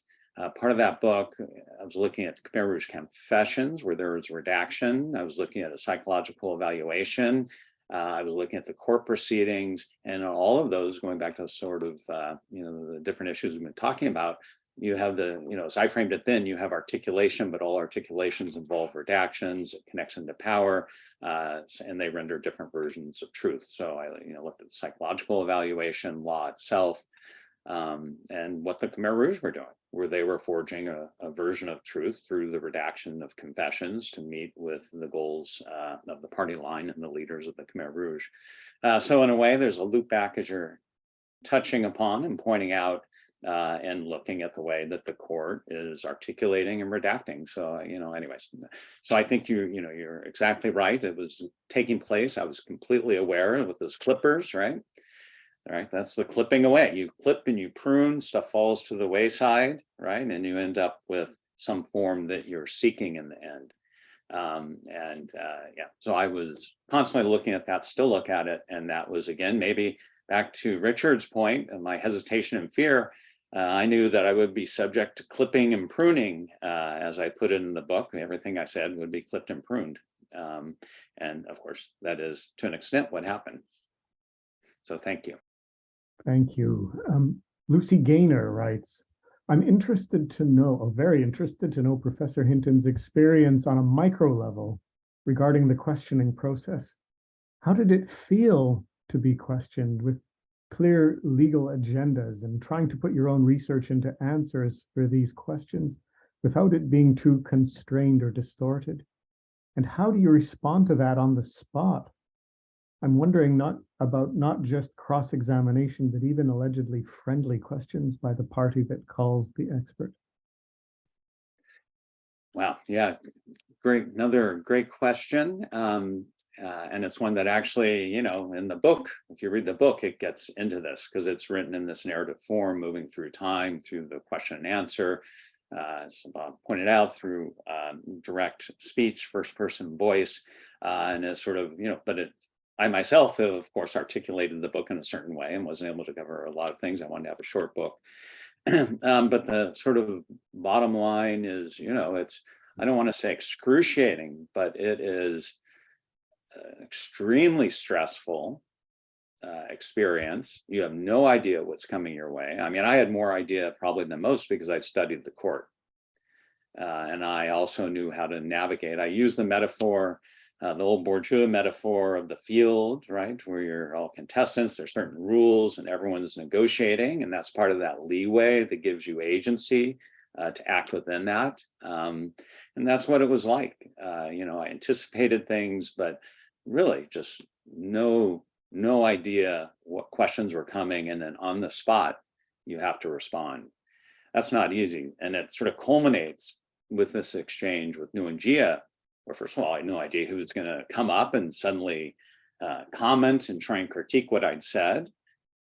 Part of that book, I was looking at Khmer Rouge confessions where there was redaction. I was looking at a psychological evaluation. I was looking at the court proceedings, and all of those, going back to sort of the different issues we've been talking about. You have as I framed it then, you have articulation, but all articulations involve redactions, it connects into power, and they render different versions of truth. So I looked at the psychological evaluation, law itself, and what the Khmer Rouge were doing, where they were forging a version of truth through the redaction of confessions to meet with the goals of the party line and the leaders of the Khmer Rouge. So in a way, there's a loop back as you're touching upon and pointing out and looking at the way that the court is articulating and redacting. So, anyways, so I think you're exactly right. It was taking place. I was completely aware with those clippers, right? All right, that's the clipping away. You clip and you prune, stuff falls to the wayside, right? And you end up with some form that you're seeking in the end. Yeah, so I was constantly looking at that, still look at it. And that was, again, maybe back to Richard's point and my hesitation and fear. I knew that I would be subject to clipping and pruning, as I put it in the book. Everything I said would be clipped and pruned. And of course, that is to an extent what happened. So thank you. Thank you. Lucy Gaynor writes, I'm interested to know, very interested to know Professor Hinton's experience on a micro level regarding the questioning process. How did it feel to be questioned with clear legal agendas and trying to put your own research into answers for these questions without it being too constrained or distorted? And how do you respond to that on the spot? I'm wondering not just cross-examination, but even allegedly friendly questions by the party that calls the expert. Wow, yeah, great, another great question. And it's one that actually, in the book, if you read the book, it gets into this because it's written in this narrative form, moving through time, through the question and answer, as Bob pointed out, through direct speech, first person voice, and it's sort of, I myself have, of course, articulated the book in a certain way and wasn't able to cover a lot of things. I wanted to have a short book. But the sort of bottom line is, it's, I don't want to say excruciating, but it is extremely stressful experience. You have no idea what's coming your way. I mean, I had more idea probably than most because I studied the court. And I also knew how to navigate. I use the metaphor, the old Bourdieu metaphor of the field, right? Where you're all contestants, there's certain rules and everyone's negotiating. And that's part of that leeway that gives you agency to act within that. And that's what it was like. I anticipated things, but really just no idea what questions were coming. And then on the spot, you have to respond. That's not easy. And it sort of culminates with this exchange with Nguyen Gia, where first of all, I had no idea who was going to come up and suddenly comment and try and critique what I'd said.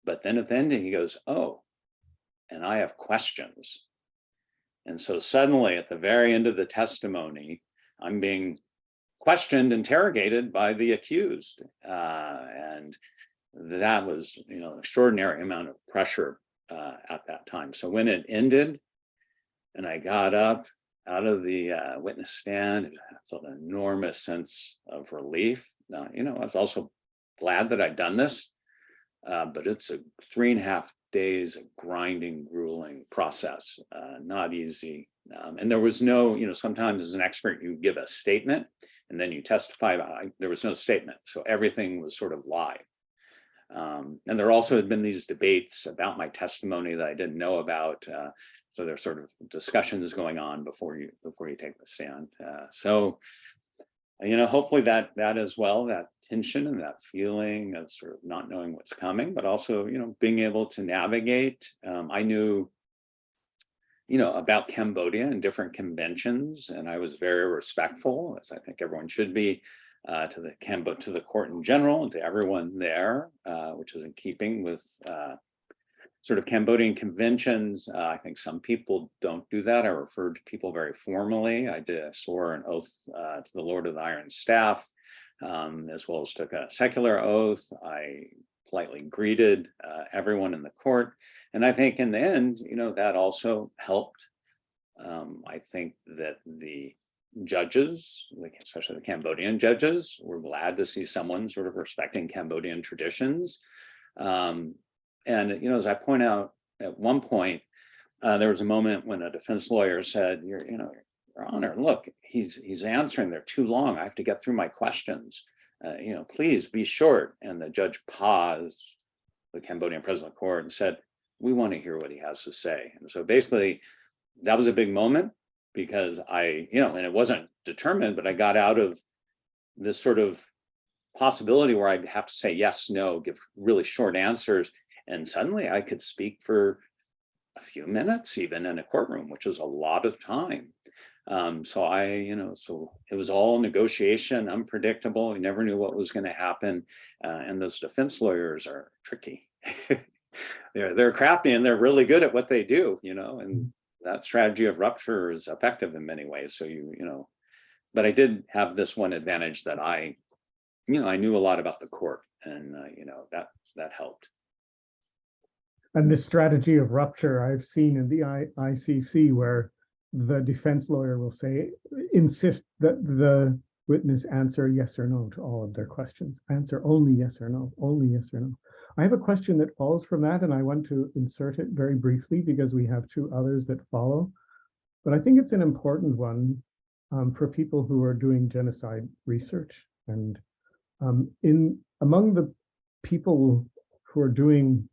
But then at the end, he goes, oh, and I have questions. And so suddenly at the very end of the testimony, I'm being questioned, interrogated by the accused. And that was, an extraordinary amount of pressure at that time. So when it ended and I got up out of the witness stand, I felt an enormous sense of relief. I was also glad that I'd done this, but it's a 3.5 days of grinding, grueling process, not easy. And there was no, sometimes as an expert, you give a statement and then you testify about it. There was no statement. So everything was sort of live. And there also had been these debates about my testimony that I didn't know about. So there's sort of discussions going on before you take the stand. So hopefully that as well, that tension and that feeling of sort of not knowing what's coming, but also, being able to navigate. I knew, about Cambodia and different conventions, and I was very respectful, as I think everyone should be, to the court in general and to everyone there, which is in keeping with sort of Cambodian conventions. I think some people don't do that. I referred to people very formally. I swore an oath to the Lord of the Iron Staff, as well as took a secular oath. I politely greeted everyone in the court. And I think in the end, that also helped. I think that the judges, especially the Cambodian judges, were glad to see someone sort of respecting Cambodian traditions. And, as I point out, at one point, there was a moment when a defense lawyer said, Your Honor, look, he's answering, they're too long. I have to get through my questions. Please be short. And the judge paused, the Cambodian president of the court, and said, we want to hear what he has to say. And so basically, that was a big moment because and it wasn't determined, but I got out of this sort of possibility where I'd have to say yes, no, give really short answers. And suddenly I could speak for a few minutes, even in a courtroom, which is a lot of time. So it was all negotiation, unpredictable. You never knew what was going to happen. And those defense lawyers are tricky. They're crafty and they're really good at what they do, and that strategy of rupture is effective in many ways. So, but I did have this one advantage that I knew a lot about the court, and, that helped. And this strategy of rupture I've seen in the ICC, where the defense lawyer will insist that the witness answer yes or no to all of their questions. Answer only yes or no, only yes or no. I have a question that follows from that, and I want to insert it very briefly because we have two others that follow. But I think it's an important one for people who are doing genocide research. And among the people who are doing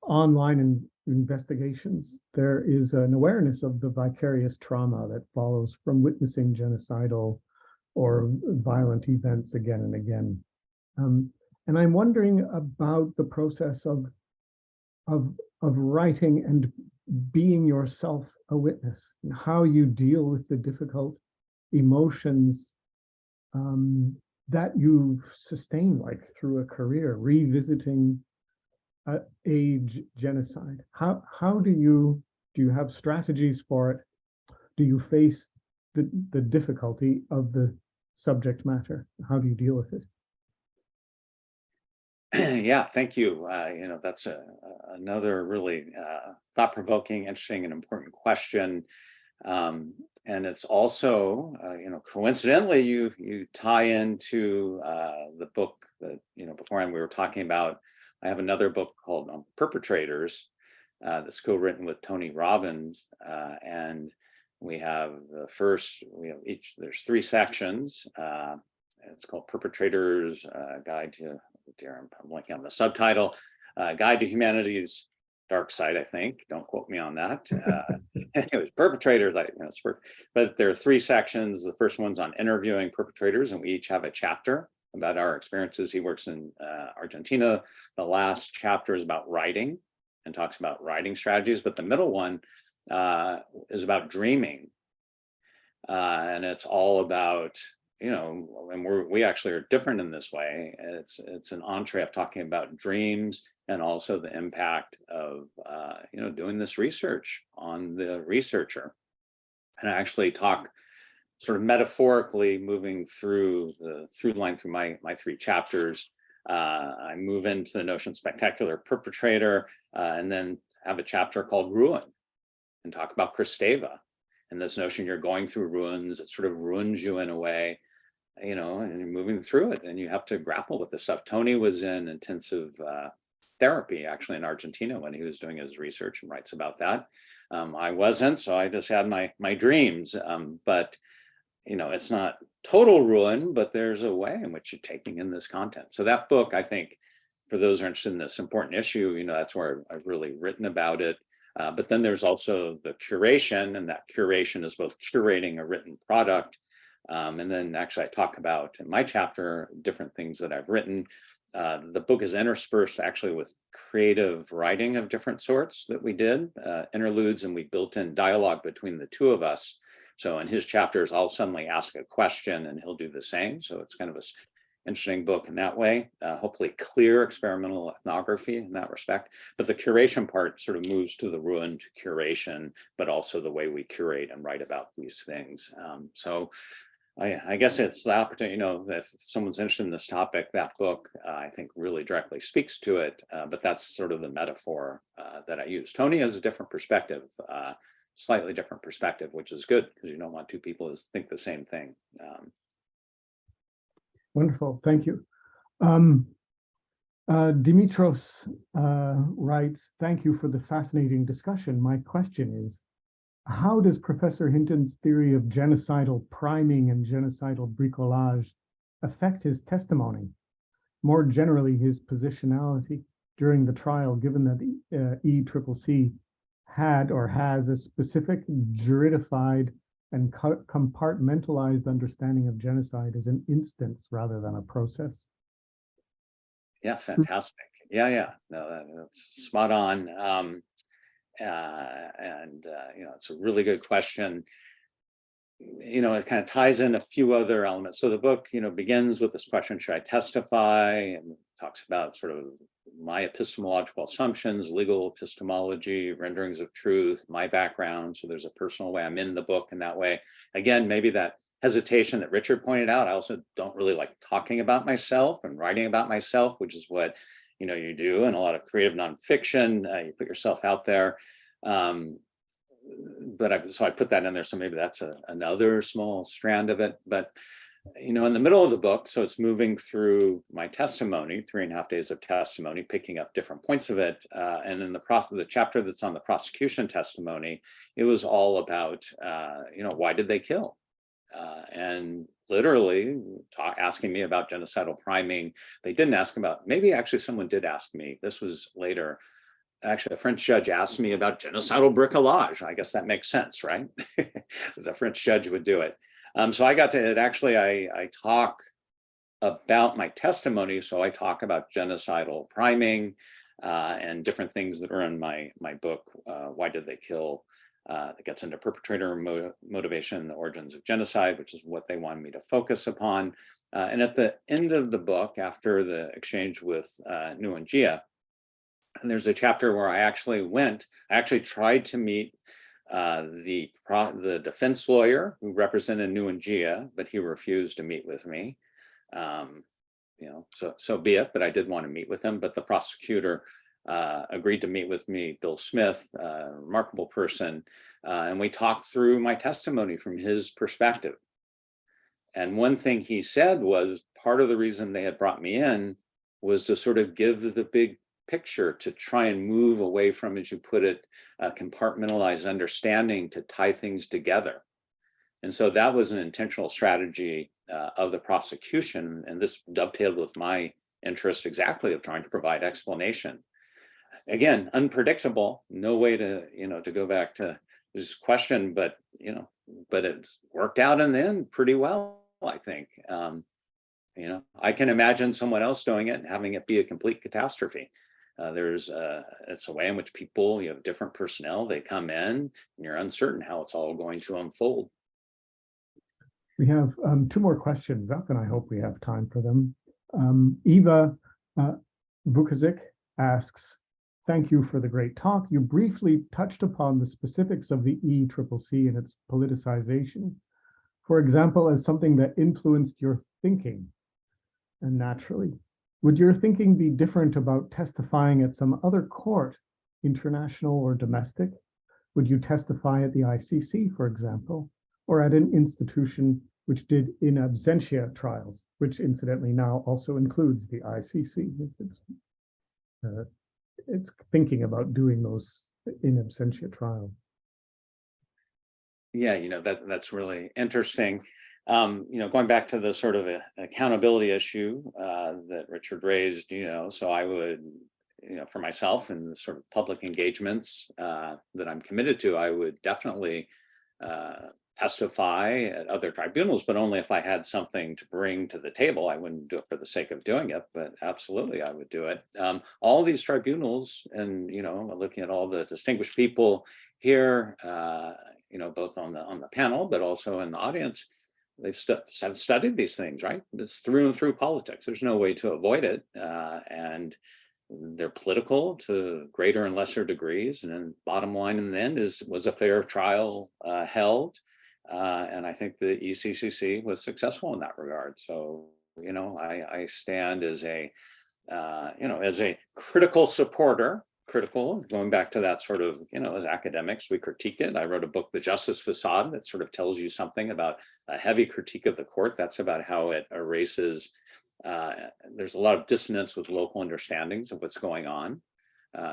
online investigations, there is an awareness of the vicarious trauma that follows from witnessing genocidal or violent events again and again. And I'm wondering about the process of writing and being yourself a witness, and how you deal with the difficult emotions that you've sustained, like through a career, revisiting a genocide. How do you have strategies for it? Do you face the difficulty of the subject matter? How do you deal with it? Yeah, thank you. That's another really thought-provoking, interesting, and important question. And it's also, coincidentally, you tie into the book that, beforehand we were talking about. I have another book called Perpetrators that's co-written with Tony Robbins, and we have there's 3 sections. It's called Perpetrators, Guide to, I'm blanking on the subtitle, Guide to Humanity's Dark Side, I think. Don't quote me on that. Anyways, Perpetrators, but there are 3 sections. The first one's on interviewing perpetrators, and we each have a chapter about our experiences. He works in Argentina. The last chapter is about writing and talks about writing strategies, but the middle one is about dreaming. And it's all about, and we actually are different in this way. It's an entree of talking about dreams and also the impact of doing this research on the researcher. And I actually talk sort of metaphorically moving through the through line through my three chapters. I move into the notion of spectacular perpetrator, and then have a chapter called Ruin, and talk about Kristeva and this notion you're going through ruins. It sort of ruins you in a way, and you're moving through it, and you have to grapple with this stuff. Tony was in intensive therapy actually in Argentina when he was doing his research and writes about that. I wasn't, so I just had my dreams. But it's not total ruin, but there's a way in which you're taking in this content. So that book, I think, for those who are interested in this important issue, that's where I've really written about it. But then there's also the curation, and that curation is both curating a written product. And then actually I talk about in my chapter different things that I've written. The book is interspersed actually with creative writing of different sorts that we did, interludes, and we built in dialogue between the two of us. So in his chapters, I'll suddenly ask a question and he'll do the same. So it's kind of an interesting book in that way, hopefully clear experimental ethnography in that respect. But the curation part sort of moves to the ruined curation, but also the way we curate and write about these things. So I guess it's the opportunity, if someone's interested in this topic, that book, I think really directly speaks to it, but that's sort of the metaphor that I use. Tony has a different perspective, slightly different perspective, which is good because you don't want two people to think the same thing. Wonderful, thank you. Dimitros writes, thank you for the fascinating discussion. My question is, how does Professor Hinton's theory of genocidal priming and genocidal bricolage affect his testimony? More generally, his positionality during the trial, given that the ECCC had or has a specific juridified and compartmentalized understanding of genocide as an instance rather than a process. Yeah, fantastic. Yeah. No, that's spot on. It's a really good question. It kind of ties in a few other elements. So the book, begins with this question, should I testify? And talks about sort of my epistemological assumptions, legal epistemology, renderings of truth, my background. So there's a personal way I'm in the book in that way. Again, maybe that hesitation that Richard pointed out. I also don't really like talking about myself and writing about myself, which is what you do in a lot of creative nonfiction. You put yourself out there. So I put that in there. So maybe that's another small strand of it. But in the middle of the book, so it's moving through my testimony, 3.5 days of testimony, picking up different points of it. And in the chapter that's on the prosecution testimony, it was all about, why did they kill? And literally asking me about genocidal priming. They didn't ask about, maybe actually someone did ask me, this was later, actually a French judge asked me about genocidal bricolage. I guess that makes sense, right? The French judge would do it. So I got to it, actually, I talk about my testimony. So I talk about genocidal priming and different things that are in my book, Why Did They Kill? That gets into perpetrator motivation and the origins of genocide, which is what they wanted me to focus upon. And at the end of the book, after the exchange with Nguyen Gia, and there's a chapter where I actually tried to meet the defense lawyer who represented Nguyen Gia, but he refused to meet with me. So be it, but I did want to meet with him. But the prosecutor agreed to meet with me, Bill Smith, a remarkable person, and we talked through my testimony from his perspective. And one thing he said was part of the reason they had brought me in was to sort of give the big picture, to try and move away from, as you put it, compartmentalized understanding, to tie things together. And so that was an intentional strategy of the prosecution. And this dovetailed with my interest exactly of trying to provide explanation. Again, unpredictable, no way to, to go back to this question, but it worked out in the end pretty well, I think. I can imagine someone else doing it and having it be a complete catastrophe. It's a way in which people, you have different personnel, they come in and you're uncertain how it's all going to unfold. We have 2 more questions up, and I hope we have time for them. Eva Vukazic asks, thank you for the great talk. You briefly touched upon the specifics of the ECCC and its politicization, for example, as something that influenced your thinking. And naturally, would your thinking be different about testifying at some other court, international or domestic? Would you testify at the ICC, for example, or at an institution which did in absentia trials, which incidentally now also includes the ICC? It's thinking about doing those in absentia trials. Yeah, that's really interesting. Going back to the sort of accountability issue that Richard raised, so I would, for myself and the sort of public engagements that I'm committed to, I would definitely testify at other tribunals, but only if I had something to bring to the table. I wouldn't do it for the sake of doing it, but absolutely I would do it. All these tribunals, and looking at all the distinguished people here, both on the panel, but also in the audience, they've studied these things, right? It's through and through politics. There's no way to avoid it, and they're political to greater and lesser degrees. And then bottom line in the end was a fair trial held. And I think the ECCC was successful in that regard. So, I stand as a critical supporter, going back to that sort of, as academics, we critique it. I wrote a book, The Justice Facade, that sort of tells you something about a heavy critique of the court. That's about how it erases. There's a lot of dissonance with local understandings of what's going on.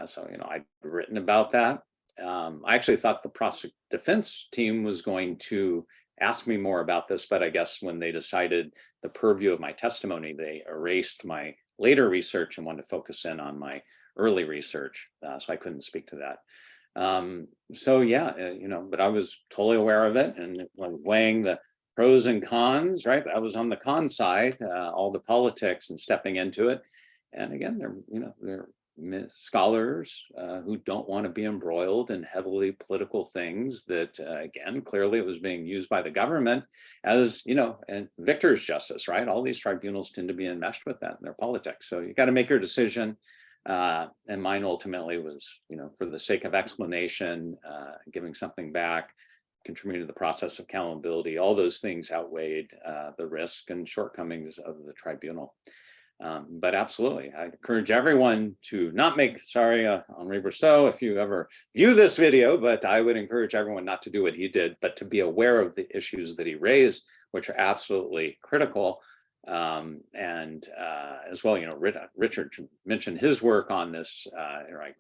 So, I've written about that. I actually thought the defense team was going to ask me more about this, but I guess when they decided the purview of my testimony, they erased my later research and wanted to focus in on my early research. So I couldn't speak to that. So yeah, but I was totally aware of it, and weighing the pros and cons, right? I was on the con side, all the politics and stepping into it. And again, they're scholars who don't want to be embroiled in heavily political things that, again, clearly it was being used by the government as, and victor's justice, right? All these tribunals tend to be enmeshed with that in their politics. So you got to make your decision. And mine ultimately was, for the sake of explanation, giving something back, contributing to the process of accountability. All those things outweighed the risk and shortcomings of the tribunal. But absolutely, I encourage everyone to not make, Henri Berceau, if you ever view this video, but I would encourage everyone not to do what he did, but to be aware of the issues that he raised, which are absolutely critical. And as well, Richard mentioned his work on this,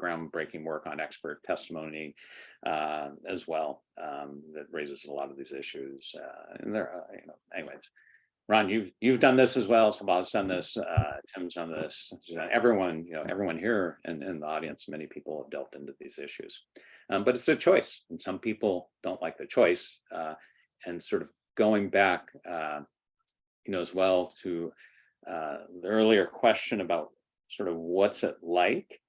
groundbreaking work on expert testimony as well, that raises a lot of these issues. And there, anyways. Ron, you've done this as well. Sabah's done this. Tim's done this. Everyone here and in the audience, many people have delved into these issues. But it's a choice, and some people don't like the choice. And sort of going back, as well to the earlier question about sort of what's it like.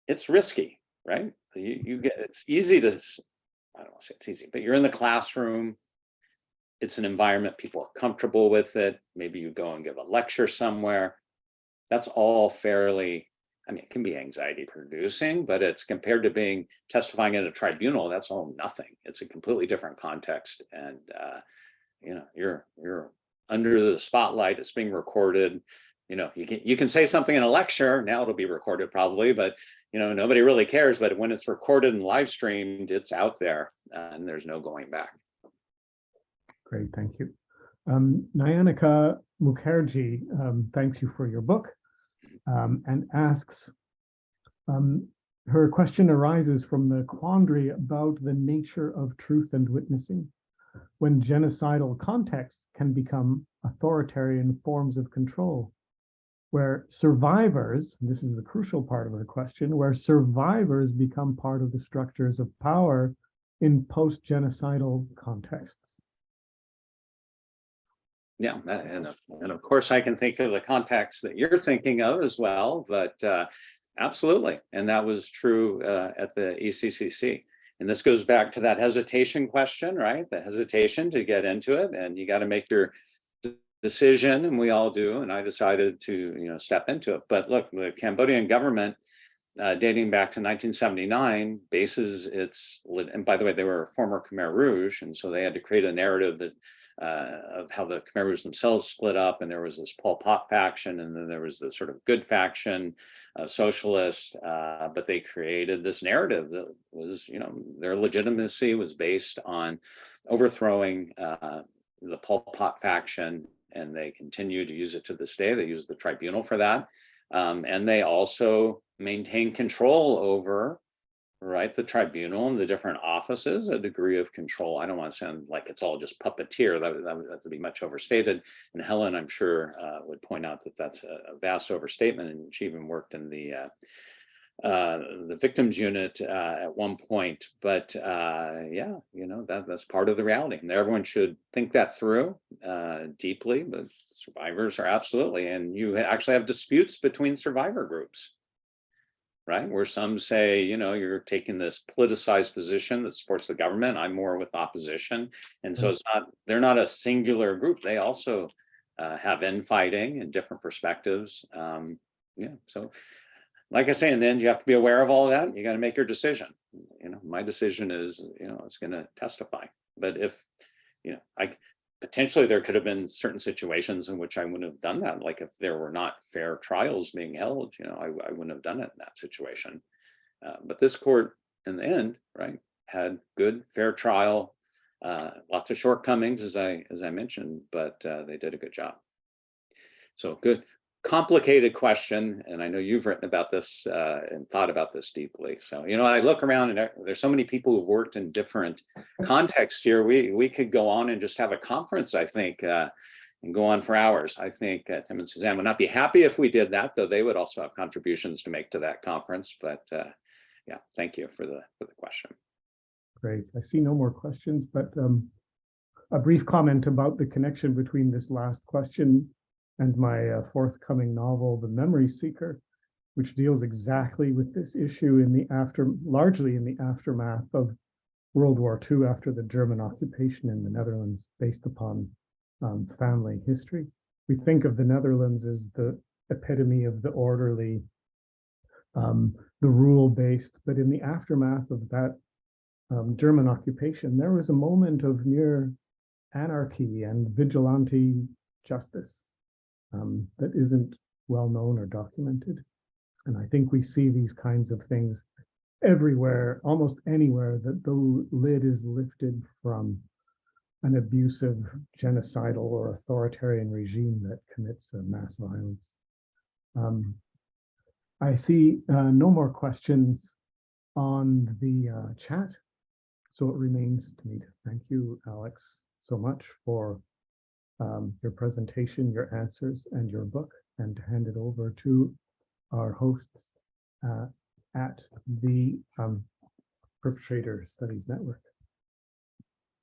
It's risky, right? It's easy to. I don't want to say it's easy, but you're in the classroom. It's an environment people are comfortable with it. Maybe you go and give a lecture somewhere. That's all fairly, it can be anxiety producing, but it's compared to testifying in a tribunal, that's all nothing. It's a completely different context. And, you're under the spotlight, it's being recorded. You can say something in a lecture, now it'll be recorded probably, but nobody really cares. But when it's recorded and live streamed, it's out there and there's no going back. Great, thank you. Nayanika Mukherjee thanks you for your book and asks, her question arises from the quandary about the nature of truth and witnessing, when genocidal contexts can become authoritarian forms of control, where survivors, this is the crucial part of her question, where survivors become part of the structures of power in post-genocidal contexts. Yeah, and of course I can think of the context that you're thinking of as well, but absolutely. And that was true at the ECCC. And this goes back to that hesitation question, right? The hesitation to get into it, and you got to make your decision, and we all do. And I decided to, step into it. But look, the Cambodian government dating back to 1979, bases its, and by the way, they were former Khmer Rouge, and so they had to create a narrative that of how the Khmer Rouge themselves split up, and there was this Pol Pot faction, and then there was the sort of good faction, socialist, but they created this narrative that was, you know, their legitimacy was based on overthrowing the Pol Pot faction, and they continue to use it to this day. They use the tribunal for that. And they also maintain control over, right, the tribunal and the different offices, a degree of control. I don't want to sound like it's all just puppeteer. That would be much overstated. And Helen, I'm sure, would point out that that's a vast overstatement. And she even worked in the victims unit at one point. But yeah, you know, that's part of the reality. And everyone should think that through deeply, but survivors are absolutely, and you actually have disputes between survivor groups, right? Where some say, you know, you're taking this politicized position that supports the government. I'm more with opposition. And so it's not, they're not a singular group. They also have infighting and different perspectives. Yeah, so like I say, in the end, you have to be aware of all of that. You got to make your decision. You know, my decision is, you know, it's going to testify. But if, you know, potentially there could have been certain situations in which I wouldn't have done that. Like if there were not fair trials being held, you know, I wouldn't have done it in that situation. But this court, in the end, right, had good, fair trial, lots of shortcomings, as I mentioned, but they did a good job. So good. Complicated question, and I know you've written about this and thought about this deeply. So, you know, I look around and there's so many people who've worked in different contexts here. We could go on and just have a conference, I think, and go on for hours. I think Tim and Suzanne would not be happy if we did that, though they would also have contributions to make to that conference. But yeah, thank you for the question. Great. I see no more questions, but a brief comment about the connection between this last question and my forthcoming novel, The Memory Seeker, which deals exactly with this issue in the largely in the aftermath of World War II, after the German occupation in the Netherlands, based upon family history. We think of the Netherlands as the epitome of the orderly, the rule-based, but in the aftermath of that German occupation, there was a moment of near anarchy and vigilante justice that isn't well known or documented. And I think we see these kinds of things everywhere, almost anywhere that the lid is lifted from an abusive, genocidal, or authoritarian regime that commits mass violence. I see no more questions on the chat. So it remains to me to thank you, Alex, so much for your presentation, your answers, and your book, and to hand it over to our hosts at the Perpetrator Studies Network.